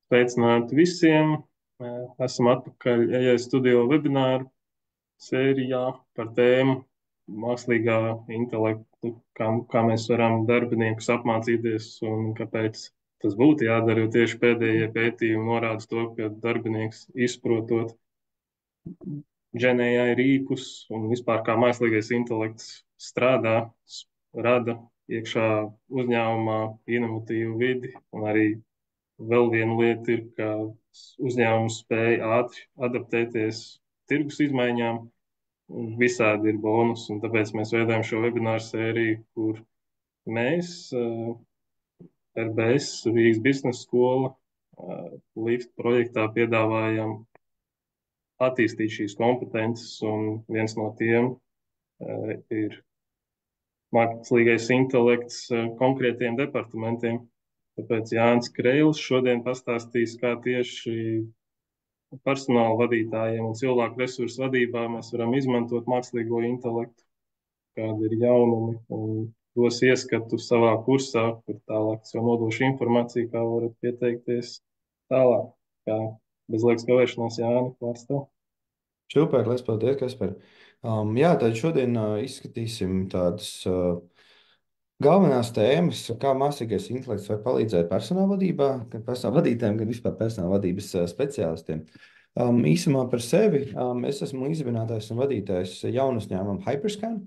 Sveicināti visiem! Esam atpakaļ AI studio webināru sērijā par tēmu mākslīgā intelektu, kā mēs varam darbiniekus apmācīties un kāpēc tas būtu jādara, jo tieši pēdējie pētījumi norāda to, ka darbinieks izprotot GenAI rīkus un vispār kā mākslīgais intelekts strādā, rada iekšā uzņēmumā inovatīvu vidi un arī vēl viena lieta ir, ka uzņēmums spēja ātri adaptēties tirgus izmaiņām, un visādi ir bonus. Un tāpēc mēs veidojam šo webināru sēriju, kur mēs, RBS, Rīgas biznesa skola, LIFT projektā piedāvājam attīstīt šīs kompetences, un viens no tiem ir mākslīgais intelekts konkrētiem departamentiem. Tāpēc Jānis Kreils šodien pastāstīs, kā tieši personāla vadītājiem un cilvēku resursu vadībā mēs varam izmantot mākslīgo intelektu, kādi ir jaunumi, un dos ieskatu savā kursā, kur tālāk es jau nodošu informāciju, kā varat pieteikties tālāk. Kā bez liekas kavēšanās, Jāni, vārds tev. Super, liels paldies, Kaspar. Jā, tad šodien izskatīsim tādas galvenās tēmas, kā mākslīgais intelekts var palīdzēt personāla vadībā, gan personāla vadītājiem, gan vispār personāla vadības speciālistiem. Īsumā par sevi es esmu izvinātājs un vadītājs jaunu uzņēmumu Hyperscan.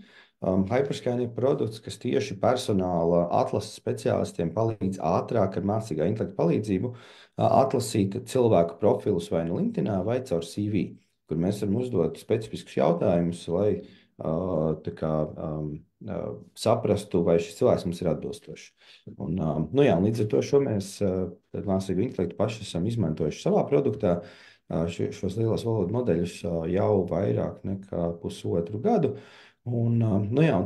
Hyperscan ir produkts, kas tieši personāla atlases speciālistiem palīdz ātrāk ar mākslīgā intelekta palīdzību atlasīt cilvēku profilus vai nu LinkedIn vai caur CV, kur mēs varam uzdot specifiskus jautājumus, lai saprastu, vai šis cilvēks mums ir atbilstošs. Līdz ar to šo mēs mākslīgo intelektu paši esam izmantojuši savā produktā. Šos lielos valodu modeļus jau vairāk nekā pusotru gadu. Un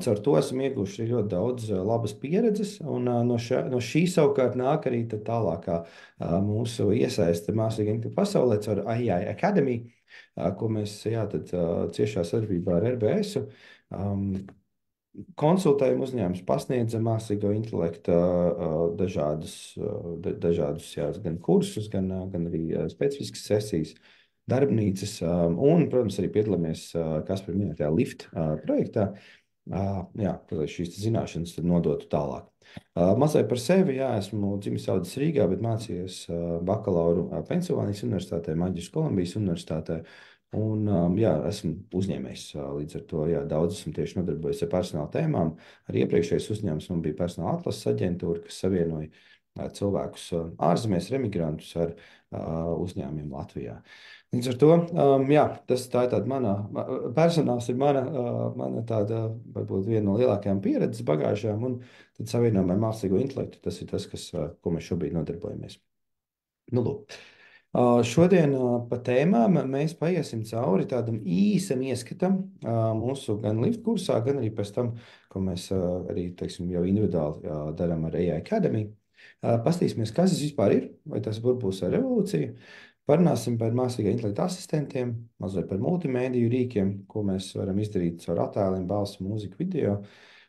caur to esam ieguvuši ļoti daudz labas pieredzes. No šī savukārt nāk arī tālākā mūsu iesaiste mākslīgā intelekta pasaulē caur AI Academy, ko mēs ciešā sadarbībā ar RBS konsultējam uzņēmumus, pasniedzam mākslīgo intelektu dažādus gan kursus, gan arī specifiskas sesijas, darbnīcas, un, protams, arī piedalāmies Kaspar minētajā LIFT projektā, lai šīs zināšanas tad nodotu tālāk. Mazliet par sevi, esmu dzimis audzis Rīgā, bet mācījies bakalauru Pensilvānijas Universitātē, maģistru Kolumbijas Universitātē. Un, esmu uzņēmējs. Līdz ar to daudz esmu tieši nodarbojies ar personāla tēmām. Arī iepriekšējais uzņēmums man bija personāla atlases aģentūra, kas savienoja cilvēkus ārzemēs, emigrantus ar uzņēmumiem Latvijā. Līdz ar to, tā ir tāda mana, personāls ir mana tāda, varbūt viena no lielākajām pieredzes bagāžām, un tad savienojumā ar mākslīgo intelektu tas ir tas, ko mēs šobrīd nodarbojamies. Lūk. Šodien pa tēmām mēs paiesim cauri tādam īsam ieskatam mūsu gan LIFT kursā, gan arī pēc tam, ko mēs arī, teiksim, jau individuāli darām ar AI Academy. Pastīsimies, kas tas vispār ir, vai tas būs revolūcija. Parunāsim par mākslīgā intelekta asistentiem, mazliet par multimēdiju rīkiem, ko mēs varam izdarīt caur attēliem, balsi, mūziku, video.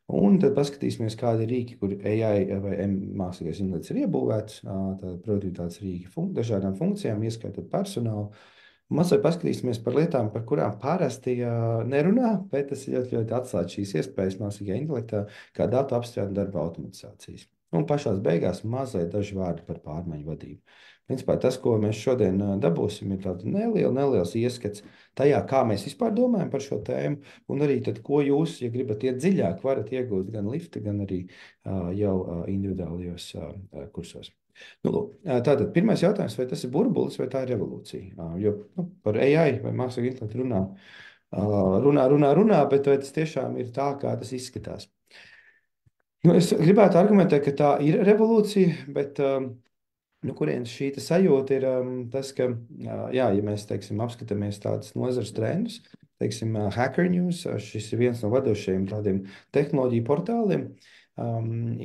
Un tad paskatīsimies, kādi ir rīki, kur AI vai mākslīgais intelekts ir iebūvēts, produktivitātes rīki dažādām funkcijām, ieskaitot personālu. Mazliet paskatīsimies par lietām, par kurām parasti nerunā, bet tas ir ļoti, ļoti atslēdz šīs iespējas mākslīgajā intelektā, kā datu apstrāde un darba automatizācijas. Un pašās beigās mazliet daži vārdi par pārmaiņu vadību. Principā tas, ko mēs šodien dabūsim, ir tāds neliels ieskats tajā, kā mēs vispār domājam par šo tēmu, un arī tad, ko jūs, ja gribat iet dziļāk, varat iegūt gan LIFT, gan arī jau individuālajos kursos. Tātad pirmais jautājums, vai tas ir burbulis vai tā ir revolūcija? Jo par AI vai mākslīgo intelektu runā, bet vai tas tiešām ir tā, kā tas izskatās? Es gribētu argumentēt, ka tā ir revolūcija, bet kurienes šī sajūta ir tas, ka, ja mēs, teiksim, apskatāmies tādas nozares trendus, teiksim, Hacker News, šis ir viens no vadošajiem tādiem tehnoloģiju portāliem,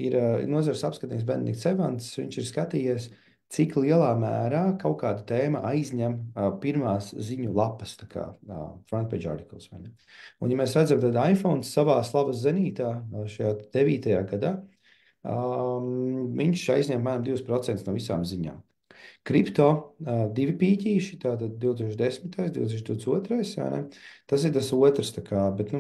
ir nozares apskatījums Benedikts Evans, viņš ir skatījies, cik lielā mērā kaut kāda tēma aizņem pirmās ziņu lapas, tā kā front page articles. Vai ne? Un, ja mēs redzam, tad iPhone savā slavas zenītā šajā 9. gadā, viņš aizņem apmēram 2% no visām ziņām. Kripto divi pīķīši, tātad 2010, 2022, jā, ne? Tas ir tas otrs, tā kā, bet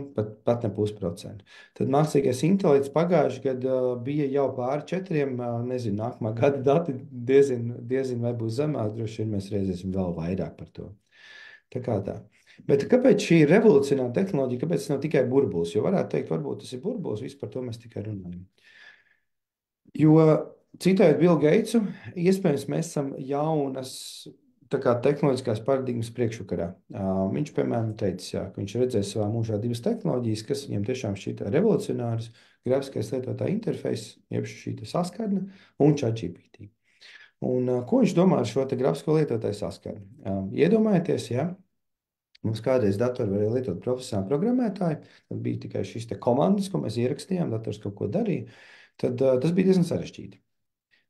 pat ne 0,5%. Tad mākslīgais intelekts pagājuši gadu bija jau pāri 4, nezinu, nākamā gada dati diezin vai būs zemāk, droši vien mēs redzēsim vēl vairāk par to. Tā kā tā. Bet kāpēc šī ir revolucionāra tehnoloģija, kāpēc tas nav tikai burbulis? Jo varētu teikt, varbūt tas ir burbulis, viss par to mēs tikai runājam. Jo, citējot Billu Geitsu, iespējams, mēs esam jaunas tehnoloģiskās paradigmas priekšvakarā. Viņš, piemēram, teica, jā, ka viņš redzēja savā mūžā divas tehnoloģijas, kas viņam tiešām šķita revolucionāras - grafiskais lietotāja interfejs, jeb šī saskarne un ChatGPT. Un, ko viņš domā ar šo grafisko lietotāju saskarni? Iedomājieties, ja mums kādreiz datori varēja lietot profesionāli programmētāji, tad bija tikai šīs komandas, ko mēs ierakstījām, dators kaut ko darīja, tad tas bija diezgan sarežģīti.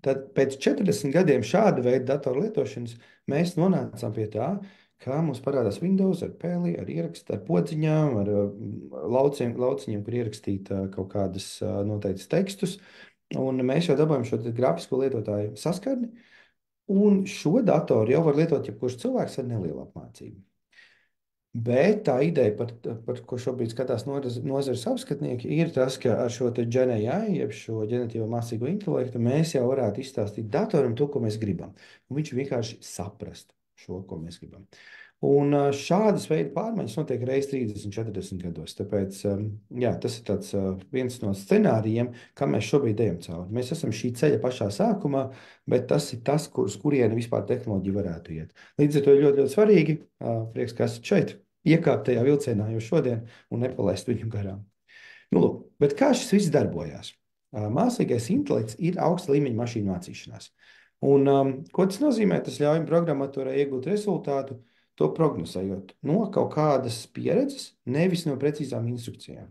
Tad pēc 40 gadiem šāda veida datoru lietošanas mēs nonācām pie tā, ka mums parādās Windows ar pēli, ar ierakstu, ar podziņām, ar lauciņiem, kur ierakstīt kaut kādas noteiktas tekstus. Un mēs jau dabūjam šo grafisko lietotāju saskarni, un šo datoru jau var lietot jebkurš cilvēks ar nelielu apmācību. Bet tā ideja, par ko šobrīd skatās nozares apskatnieki, ir tas, ka ar šo GenAI, jeb šo ģeneratīvo mākslīgo intelektu, mēs jau varētu izstāstīt datoram to, ko mēs gribam. Un viņš vienkārši saprast šo, ko mēs gribam. Un šādas veida pārmaiņas notiek reiz 30, 40 gados. Tāpēc jā, tas ir viens no scenārijiem, kam mēs šobrīd ejam cauri. Mēs esam šī ceļa pašā sākumā, bet tas ir tas, uz kurieni vispār tehnoloģija varētu iet. Līdz ar to ir ļoti, ļoti svarīgi, prieks, ka esat šeit, iekāpt tajā vilcienā jau šodien un nepalaist viņu garām. Nu, lūk, bet kā šis viss darbojās? Mākslīgais intelekts ir augsta līmeņa mašīnu mācīšanās. Un, ko tas nozīmē? Tas ļauj programmatūrai iegūt rezultātu, to prognozējot no kaut kādas pieredzes, nevis no precīzām instrukcijām.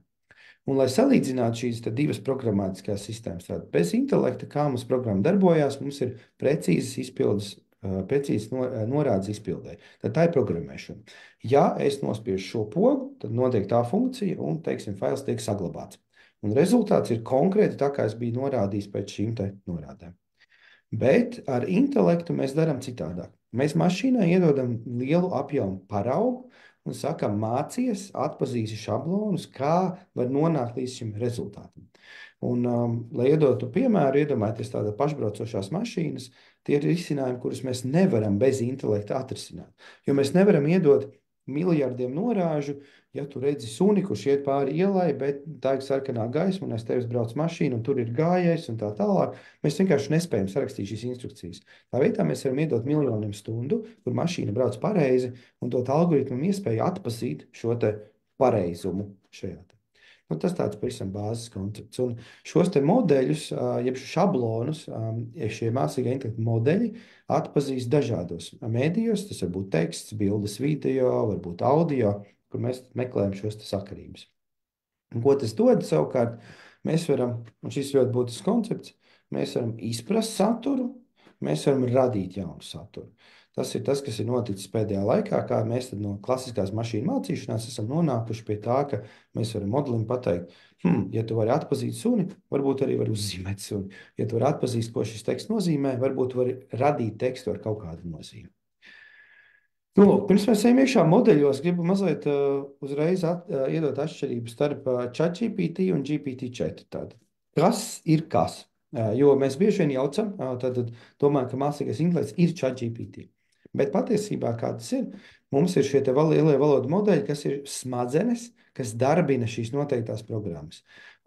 Un, lai salīdzinātu šīs divas programmatiskās sistēmas, tātad bez intelekta, kā mums programma darbojās, mums ir precīzas izpildes, precīzas norādes izpildē. Tad tā ir programmēšana. Ja es nospiežu šo pogu, tad notiek tā funkcija un, teiksim, fails tiek saglabāts. Un rezultāts ir konkrēti tā, kā es biju norādījis pēc šīm te norādēm. Bet ar intelektu mēs darām citādāk. Mēs mašīnai iedodam lielu apjomu paraugu un sakam, mācies, atpazīsi šablonus, kā var nonākt līdz šim rezultātam. Un, lai iedotu piemēru, iedomājieties tādas pašbraucošās mašīnas, tie ir risinājumi, kurus mēs nevaram bez intelekta atrisināt. Jo mēs nevaram iedot miljardiem norāžu, ja tu redzi suni, kurš iet pāri ielai, bet tā ir sarkanā gaisma, un aiz tevis brauc mašīna, un tur ir gājējs un tā tālāk. Mēs vienkārši nespējam sarakstīt šīs instrukcijas. Tā vietā mēs varam iedot miljoniem stundu, kur mašīna brauc pareizi, un dot algoritmam iespēju atpazīt šo te pareizumu šajā te. Nu, tas tāds pavisam bāzes koncepts. Un šos te modeļus, jeb šablonus, šie mākslīgā intelekta modeļi atpazīst dažādos mēdījos. Tas var būt teksts, bildes, video, varbūt audio, kur mēs meklējam šos te sakarības. Un ko tas dod savukārt? Mēs varam, un šis ļoti būtisks koncepts, mēs varam izprast saturu, mēs varam radīt jaunu saturu. Tas ir tas, kas ir noticis pēdējā laikā, kā mēs no klasiskās mašīnu mācīšanās esam nonākuši pie tā, ka mēs varam modelim pateikt, ja tu vari atpazīt suni, varbūt arī var uzzīmēt suni. Ja tu vari atpazīt, ko šis teksts nozīmē, varbūt vari radīt tekstu ar kaut kādu nozīmi. Nu, lūk, pirms mēs ejam iekšā modeļos, gribu mazliet uzreiz iedot atšķirību starp ChatGPT un GPT-4. Tātad. Kas ir kas? Jo mēs bieži vien jaucam, tad domājam, ka mākslīgais intelekts ir ChatGPT. Bet patiesībā, kā tas ir, mums ir šie lielie valodu modeļi, kas ir smadzenes, kas darbina šīs noteiktās programmas.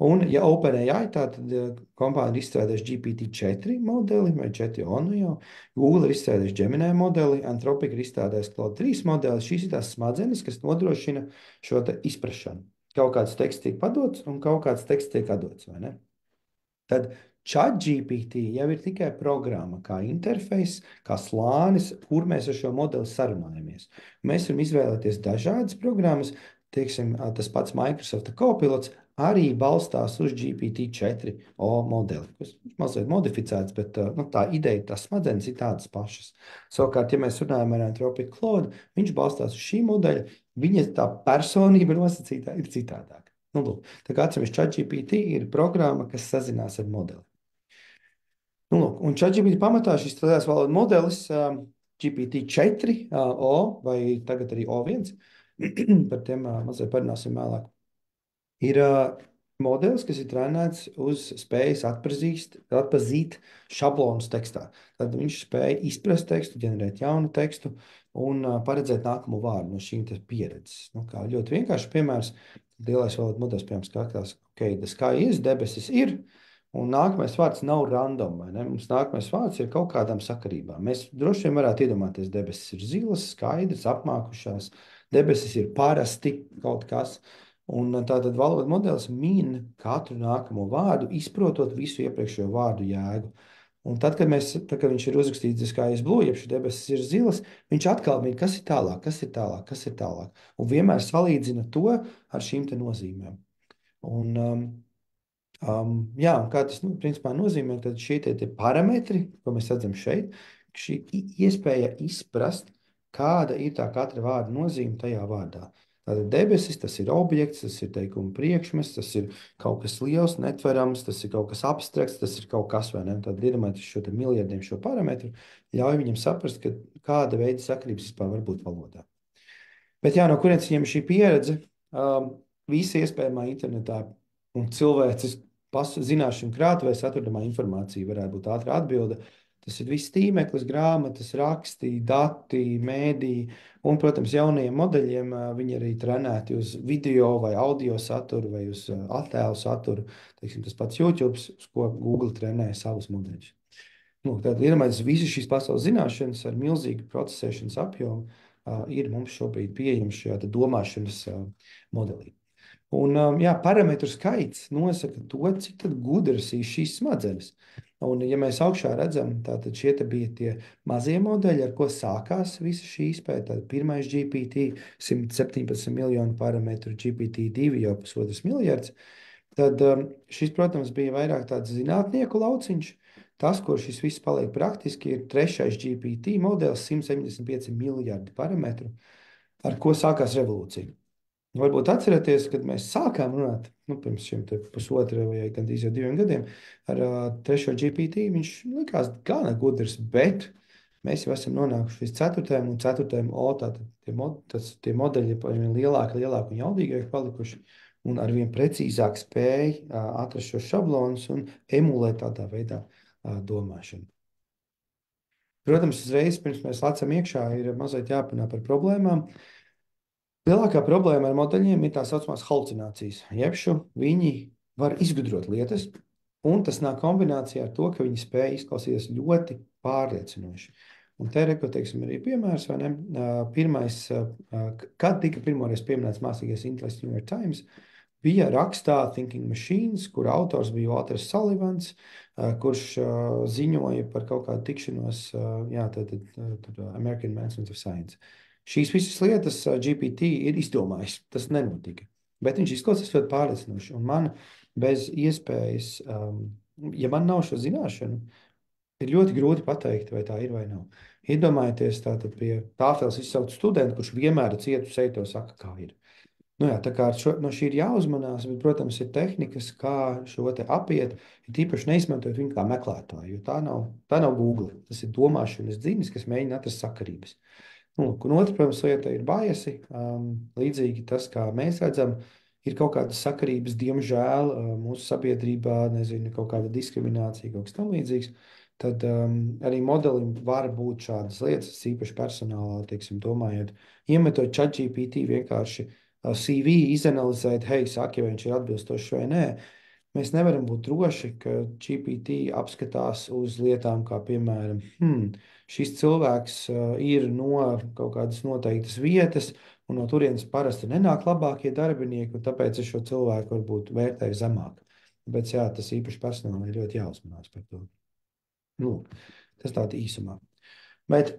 Un, ja OpenAI, tātad kompānija ir izstrādājusi GPT-4 modeli, vai 4 ONU jau, Google ir izstrādājusi Gemini modeli, Anthropic ir izstrādājusi Claude 3 modeli, šīs ir tās smadzenes, kas nodrošina šo te izprašanu. Kaut kāds teksts tiek padots un kaut kāds teksts tiek atdots, vai ne? Tad ChatGPT jau ir tikai programma, kā interfejs, kā slānis, kur mēs ar šo modeli sarunājamies. Mēs varam izvēlēties dažādas programmas, teiksim, tas pats Microsoft Copilots arī balstās uz GPT-4o modeli, kas mazliet modificēts, bet tā ideja, tās smadzenes ir tādas pašas. Savukārt, ja mēs runājam ar Anthropic Claude, viņš balstās uz šī modeļa, viņa tā personība nosacītā ir citādāka. Nu, lūk, tā kā atsevišķi ChatGPT ir programma, kas sazinās ar modeli. Nu, lūk, un ChatGPT pamatā šis lielais valodu modelis GPT-4, O vai tagad arī O1, par tiem mazliet parunāsim vēlāk. Ir modelis, kas ir trenēts uz spējas atpazīt šablonus tekstā. Tad viņš spēja izprast tekstu, ģenerēt jaunu tekstu un paredzēt nākamo vārdu no šīm pieredzes. Nu, kā ļoti vienkārši piemērs, lielais valodas modelis, piemēram, skatās, ok, the sky is, debesis ir, un nākamais vārds nav random, vai ne? Mums nākamais vārds ir kaut kādām sakarībām. Mēs droši vien varētu iedomāties, debesis ir zilas, skaidrs, apmākušās, debesis ir parasti kaut kas. Un tātad valodas modelis min katru nākamo vārdu, izprotot visu iepriekšējo vārdu jēgu. Un tad, kad viņš ir uzrakstīts, kā es blūju, jeb šī debesis ir zilas, viņš atkal min, kas ir tālāk, kas ir tālāk, kas ir tālāk. Un vienmēr salīdzina to ar šīm te nozīmēm. Un, jā, un kā tas principā nozīmē, tad šie te parametri, ko mēs redzam šeit, šī iespēja izprast, kāda ir tā katra vārda nozīme tajā vārdā. Tātad debesis, tas ir objekts, tas ir teikuma priekšmets, tas ir kaut kas liels, netverams, tas ir kaut kas abstrakts, tas ir kaut kas, vai ne? Tad iedomājieties šo te miljardiem šo parametru, ļauj viņam saprast, kāda veida sakarības vispār var būt valodā. Bet jā, no kurienes viņam šī pieredze? Visa iespējamā internetā un cilvēces zināšanu krātuvēs atrodamā informācija varētu būt ātrā atbilde. Tas ir viss tīmeklis, grāmatas, raksti, dati, mēdī, un, protams, jaunajiem modeļiem viņi arī trenēti uz video vai audio saturu vai uz attēlu saturu. Teiksim, tas pats YouTube, uz ko Google trenē savus modeļus. Nu, tad, iedomājieties, visas šīs pasaules zināšanas ar milzīgu procesēšanas apjomu ir mums šobrīd pieejams šajā domāšanas modelī. Un, jā, parametru skaits nosaka to, cik gudras ir šīs smadzenes. Un, ja mēs augšā redzam, tad šie bija tie mazie modeļi, ar ko sākās visa šī izpēta. Tad pirmais GPT, 117 miljonu parametru, GPT-2 jau 1,5 miljards. Tad šis, protams, bija vairāk tāds zinātnieku lauciņš. Tas, kur šis viss paliek praktiski, ir trešais GPT modelis, 175 miljardi parametru, ar ko sākās revolūcija. Varbūt atceraties, kad mēs sākām runāt, pirms šiem pusotra vai gandrīz jau 2 gadiem, ar trešo GPT, viņš likās gana gudrs, bet mēs jau esam nonākuši līdz 4. un 4. O, tātad tie modeļi ir lielāki un jaudīgāki palikuši, un arvien precīzāk spēja atrast šos šablonus un emulēt tādā veidā domāšanu. Protams, uzreiz pirms mēs lecam iekšā, ir mazliet jāpanā par problēmām. Lielākā problēma ar modeļiem ir tā saucamās halucinācijas. Jebšu viņi var izgudrot lietas, un tas nāk kombinācijā ar to, ka viņi spēj izklausīties ļoti pārliecinoši. Un te, teiksim, ir piemērs, vai ne? Pirmais, kad tika pirmoreiz pieminēts mākslīgais intelekts New York Times, bija rakstā Thinking Machines, kur autors bija Walters Sullivans, kurš ziņoja par kaut kādu tikšanos, American Advancement of Science. Šīs visas lietas GPT ir izdomājis. Tas nenotika. Bet viņš izklausās ļoti pārliecinoši. Un man bez iespējas, ja man nav šo zināšanu, ir ļoti grūti pateikt, vai tā ir vai nav. Iedomājieties, tātad pie tāfeles izsaukt studentu, kurš vienmēr ir cietu seito saka, kā ir. Nu jā, tā kā no šī ir jāuzmanās, bet, protams, ir tehnikas, kā šo te apiet, ir tīpaši neizmantojot viņu kā meklētāju, jo tā nav Google. Tas ir domāšanas dzinis, kas mēģina atrast sakarības. Un otra, protams, lieta ir biasi. Līdzīgi tas, kā mēs redzam, ir kaut kādas sakarības, diemžēl, mūsu sabiedrībā, nezinu, kaut kāda diskriminācija, kaut kas tam līdzīgs. Tad arī modelim var būt šādas lietas, īpaši personālā, teiksim, domājot, iemetot ChatGPT vienkārši CV, izanalizēt, hei, saka, ja viņš ir atbilstošs vai nē. Mēs nevaram būt droši, ka GPT apskatās uz lietām, kā piemēram, šis cilvēks ir no kaut kādas noteiktas vietas, un no turienes parasti nenāk labākie darbinieki, un tāpēc es šo cilvēku varbūt vērtēju zemāk. Bet jā, tas īpaši personāli ir ļoti jāuzmanās par to. Tas tādi īsumā. Bet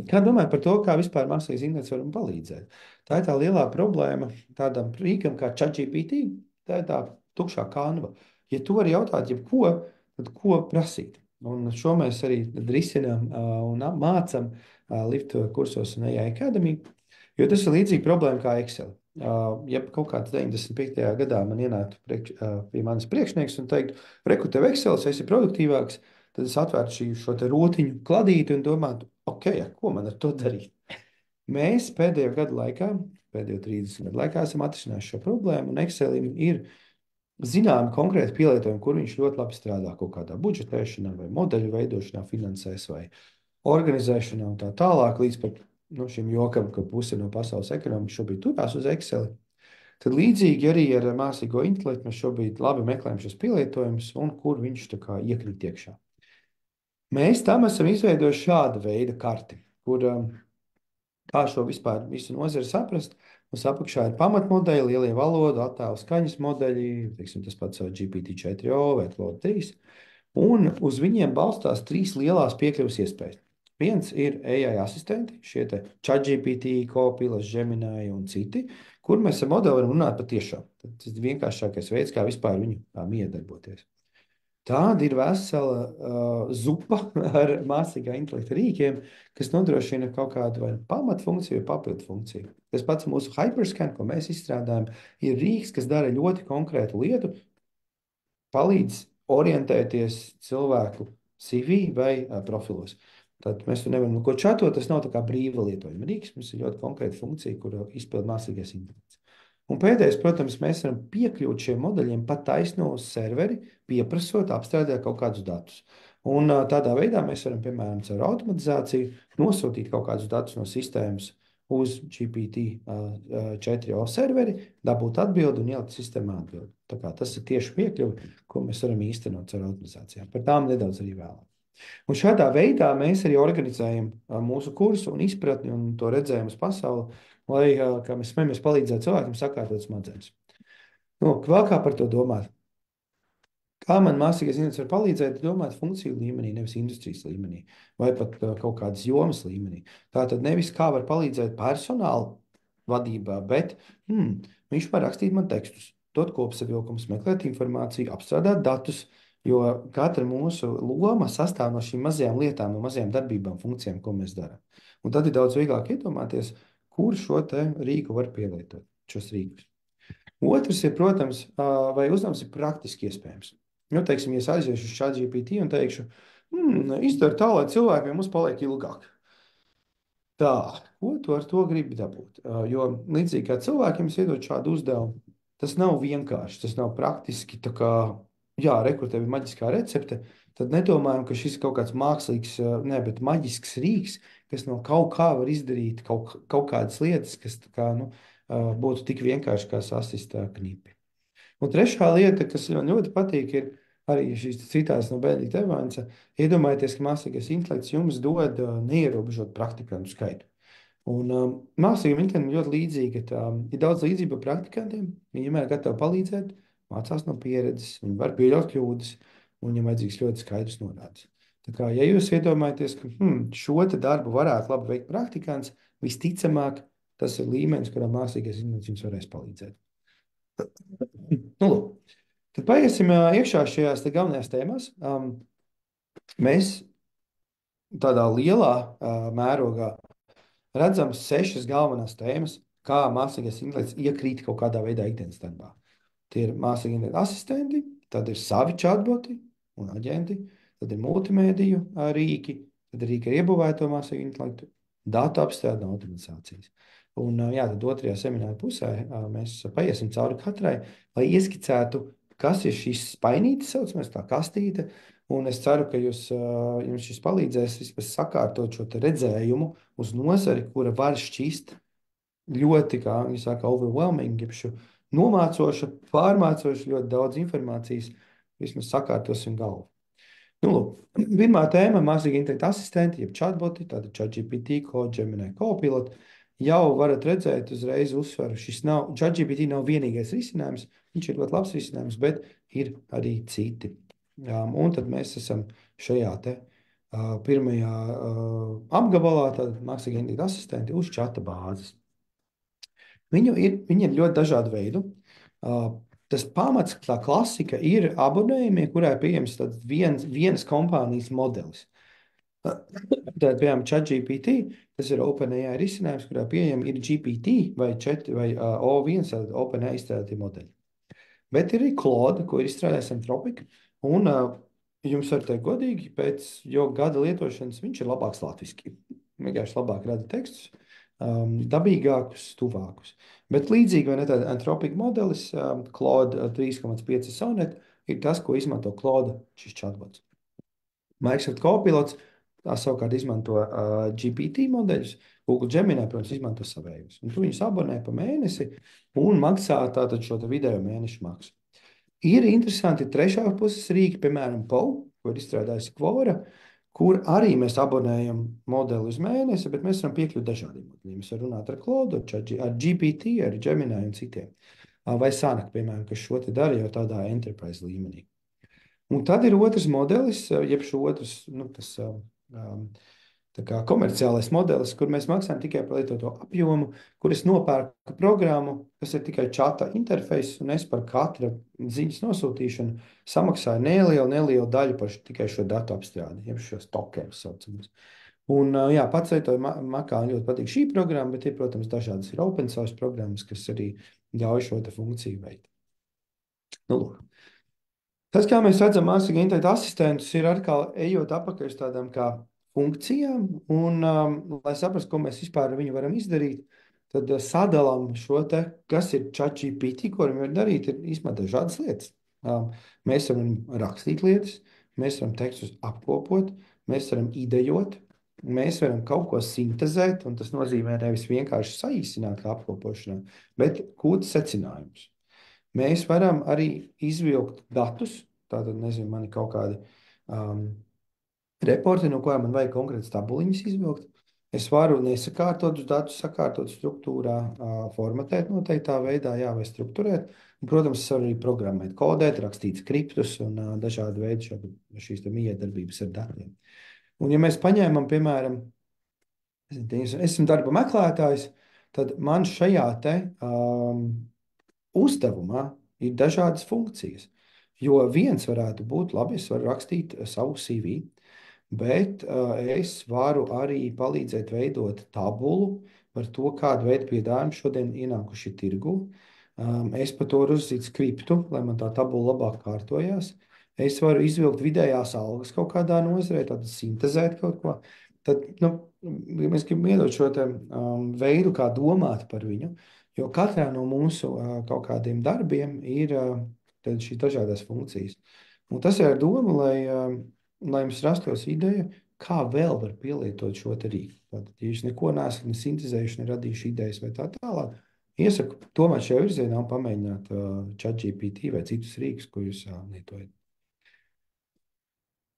kā domājat par to, kā vispār mākslīgais intelekts varam palīdzēt? Tā ir tā lielā problēma tādam rīkam kā ChatGPT, tā ir tā tukšā kanva. Ja tu vari jautāt jebko, tad ko prasīt? Un šo mēs arī risinām un mācam Lift kursos un AI Academy, jo tas ir līdzīgi problēma kā Excel. Ja kaut kāds 95. gadā man ienāktu pie manas priekšnieks un teiktu, reku tev Excel, esi produktīvāks, tad es atvērtu šo te rotiņu kladīti un domātu, ok, ko man ar to darīt? Mēs pēdējo gadu laikā, pēdējo 30 gadu laikā esam atrisinājuši šo problēmu, un Excelim ir zināmi konkrēti pielietojumi, kur viņš ļoti labi strādā kaut kādā budžetēšanā vai modeļu veidošanā, finansēs vai organizēšanā un tā tālāk, līdz pat šim jokam, ka puse no pasaules ekonomikas šobrīd turās uz Excel. Tad līdzīgi arī ar mākslīgo intelektu mēs šobrīd labi meklējam šos pielietojumus un kur viņš tā kā iekrīt iekšā. Mēs tam esam izveidojuši šādu veidu karti, kur kā šo vispār visu nozari saprast. Mums apakšā ir pamatmodeļi, lielie valodu, attēlu skaņas modeļi, teiksim, tas pats GPT-4o vai Claude 3. Un uz viņiem balstās 3 lielās piekļuves iespējas. Viens ir AI asistenti, šie te ChatGPT, Copilot, Gemini un citi, kur mēs ar modeli varam runāt patiešām. Tas ir vienkāršākais veids, kā vispār viņu miedarboties. Tāda ir vesela zupa ar mākslīgā intelekta rīkiem, kas nodrošina kaut kādu vai pamatfunkciju vai papildu funkciju. Tas pats mūsu Hyperscan, ko mēs izstrādājam, ir rīks, kas dara ļoti konkrētu lietu, palīdz orientēties cilvēku CV vai profilos. Tad mēs tur nevaram ko čatot, tas nav tā kā brīva lietojuma rīks, mums ir ļoti konkrēta funkcija, kuru izpild mākslīgais intelekts. Un pēdējais, protams, mēs varam piekļūt šiem modeļiem pat taisno uz serveri, pieprasot, apstrādāt kaut kādus datus. Un tādā veidā mēs varam, piemēram, caur automatizāciju nosūtīt kaut kādus datus no sistēmas uz GPT-4o serveri, dabūt atbildi un ielikt sistēmā atbildi. Tā kā tas ir tieši piekļuvi, ko mēs varam īstenot caur automatizācijām. Par tām nedaudz arī vēlāk. Un šādā veidā mēs arī organizējam mūsu kursu un izpratni un to redzējumu uz pasauli, lai, kā mēs spējamies palīdzēt cilvēkiem sakārtot smadzenes. Nu, vēl kā par to domāt? Kā man mākslīgais intelekts var palīdzēt domāt funkciju līmenī, nevis industrijas līmenī, vai pat kaut kādas jomas līmenī. Tātad nevis kā var palīdzēt personāla vadībā, bet viņš var rakstīt man tekstus, dot kopsavilkumus, meklēt informāciju, apstrādāt datus, jo katra mūsu loma sastāv no šīm mazajām lietām, no mazajām darbībām, funkcijām, ko mēs darām. Un tad ir daudz vieglāk iedomāties, kur šo te rīku var pielietot, šos rīkus. Otrs ir, protams, vai uzdevums ir praktiski iespējams. Nu, teiksim, ja es aiziešu uz ChatGPT un teikšu, izdara tā, lai cilvēki pie mums paliek ilgāk. Tā, ko tu ar to gribi dabūt? Jo līdzīgi kā cilvēkiem es iedod šādu uzdevumu, tas nav vienkārši, tas nav praktiski, tā kā, jā, rekur tev ir maģiskā recepte, tad nedomājam, ka šis ir kaut kāds mākslīgs, bet maģisks rīks, kas no kaut kā var izdarīt kaut kādas lietas, kas tā kā, būtu tik vienkārši kā sasist knipi. Un trešā lieta, kas man ļoti patīk, ir arī šīs citās no Benedikta Evansa. Iedomājieties, ka mākslīgais intelekts jums dod neierobežotu praktikantu skaitu. Un mākslīgiem intelektam ļoti līdzīgi, ka ir daudz līdzību ar praktikantiem. Viņi vienmēr ir gatavi palīdzēt, mācās no pieredzes, viņi var pieļaut kļūdas, un viņam vajadzīgs ļoti skaidrs norādes. Tā kā, ja jūs iedomājaties, ka šo te darbu varētu labi veikt praktikants, visticamāk, tas ir līmenis, kurā mākslīgais intelekts jums varēs palīdzēt. Nu, lūk. Tad paiesim iekšā šajās galvenajās tēmās. Mēs tādā lielā mērogā redzam 6 galvenās tēmas, kā mākslīgais intelekts iekrīt kaut kādā veidā ikdienas darbā. Tie ir mākslīgi intelekta asistenti, tad ir savi chatboti un aģenti, tad ir multimēdiju rīki, tad ir rīki ar iebūvēto mākslīgo intelektu, datu apstrāde un automatizācijas. Un tad otrajā semināra pusē mēs paiesim cauri katrai, lai ieskicētu, kas ir šīs spainītes, saucamais tā kastīte, un es ceru, ka jums šis palīdzēs vispār sakārtot šo te redzējumu uz nozari, kura var šķist ļoti, kā viņi saka, overwhelming, jeb nomācoša, pārmācoša, ļoti daudz informācijas, vismaz sakārtosim galvu. Nu, lūk, pirmā tēma - mākslīga intelekta asistenti, jeb chatboti, tātad ChatGPT, Claude, Gemini, Copilot. Jau varat redzēt uzreiz uzsveru, ChatGPT nav vienīgais risinājums, viņš ir ļoti labs risinājums, bet ir arī citi. Un tad mēs esam šajā te pirmajā apgabalā, tātad mākslīga intelekta asistenti uz čata bāzes. Viņi ir ļoti dažādu veidu. Tas pamats, tā klasika ir abonējumie, kurā ir pieejams vienas kompānijas modelis. Tātad, piemēram, ChatGPT, tas ir OpenAI risinājums, kurā pieejami ir GPT vai O1, tātad OpenAI izstrādātie modeļi. Bet ir arī Claude, ko ir izstrādājis Anthropic, un jums var teikt godīgi, pēc jau gada lietošanas viņš ir labāks latviski. Vienkārši labāk rada tekstus, dabīgākus, tuvākus. Bet līdzīgi, vai ne, tāda antropika modelis, Claude 3,5 Sonnet, ir tas, ko izmanto Claude šis chatbots. Microsoft Copilots tā savukārt izmanto GPT modeļus. Google Gemini, protams, izmanto savējos. Un tu viņus abonē pa mēnesi un maksā tātad šo video mēnešu maksu. Ir interesanti trešā puses rīki, piemēram, POU, ko ir izstrādājusi Quora, kur arī mēs abonējam modeli uz mēnesi, bet mēs varam piekļūt dažādiem modeļiem. Mēs varam runāt ar Claude, ar GPT, ar Gemini un citiem. Vai Sanak, piemēram, kas šo te dara jau tādā enterprise līmenī. Un tad ir otrs modelis, jeb šo otrs, nu, tas tā kā komerciālais modelis, kur mēs maksājam tikai par lietoto apjomu, kur es nopērku programmu, kas ir tikai čata interfejs, un es par katru ziņas nosūtīšanu samaksāju nelielu daļu par tikai šo datu apstrādi, jeb šos tokenus saucamus. Un, jā, pats lietoju Macā ļoti patīk šī programma, bet ir, protams, dažādas ir open source programmas, kas arī ļauj šo te funkciju veikt. Nu, lūk. Tas, kā mēs redzam, mākslīgā intelekta asistentus ir atkal ejot apakaļ uz tādām kā funkcijām, un, lai saprastu, ko mēs vispār ar viņu varam izdarīt, tad sadalām šo te, kas ir ChatGPT, ko varam darīt, ir īstenībā dažādas lietas. Mēs varam rakstīt lietas, mēs varam tekstus apkopot, mēs varam idejot, mēs varam kaut ko sintezēt, un tas nozīmē nevis vienkārši saīsināt kā apkopošanā, bet gūt secinājumus. Mēs varam arī izvilkt datus, tātad, nezinu, man ir kaut kādi reporti, no kuriem man vajag konkrētas tabuliņas izvilkt. Es varu nesakārtotus datus sakārtot struktūrā, formatēt noteiktā veidā, jā, vai strukturēt. Un, protams, es varu arī programmēt, kodēt, rakstīt skriptus un dažādu veidu šīs miedarbības ar datiem. Un, ja mēs paņēmam, piemēram, es esmu darba meklētājs, tad man šajā te uzdevumā ir dažādas funkcijas. Jo viens varētu būt, labi, es varu rakstīt savu CV, bet es varu arī palīdzēt veidot tabulu par to, kādu veidu piedāvājumu šodien ienākuši tirgu. Es par to varu uzrakstīt skriptu, lai man tā tabula labāk kārtojās. Es varu izvilkt vidējās algas kaut kādā nozarē, tad sintezēt kaut ko. Tad, nu, mēs gribam iedot šo te, veidu, kā domāt par viņu. Jo katrā no mūsu kaut kādiem darbiem ir šīs dažādas funkcijas. Un tas ir ar domu, lai jums rastos ideja, kā vēl var pielietot šo te rīku. Tātad, ja jūs neko neesat ne sintezējuši, ne radījuši idejas vai tā tālāk, iesaku tomēr šajā virzienā un pamēģināt ChatGPT vai citus rīkus, ko jūs lietojat.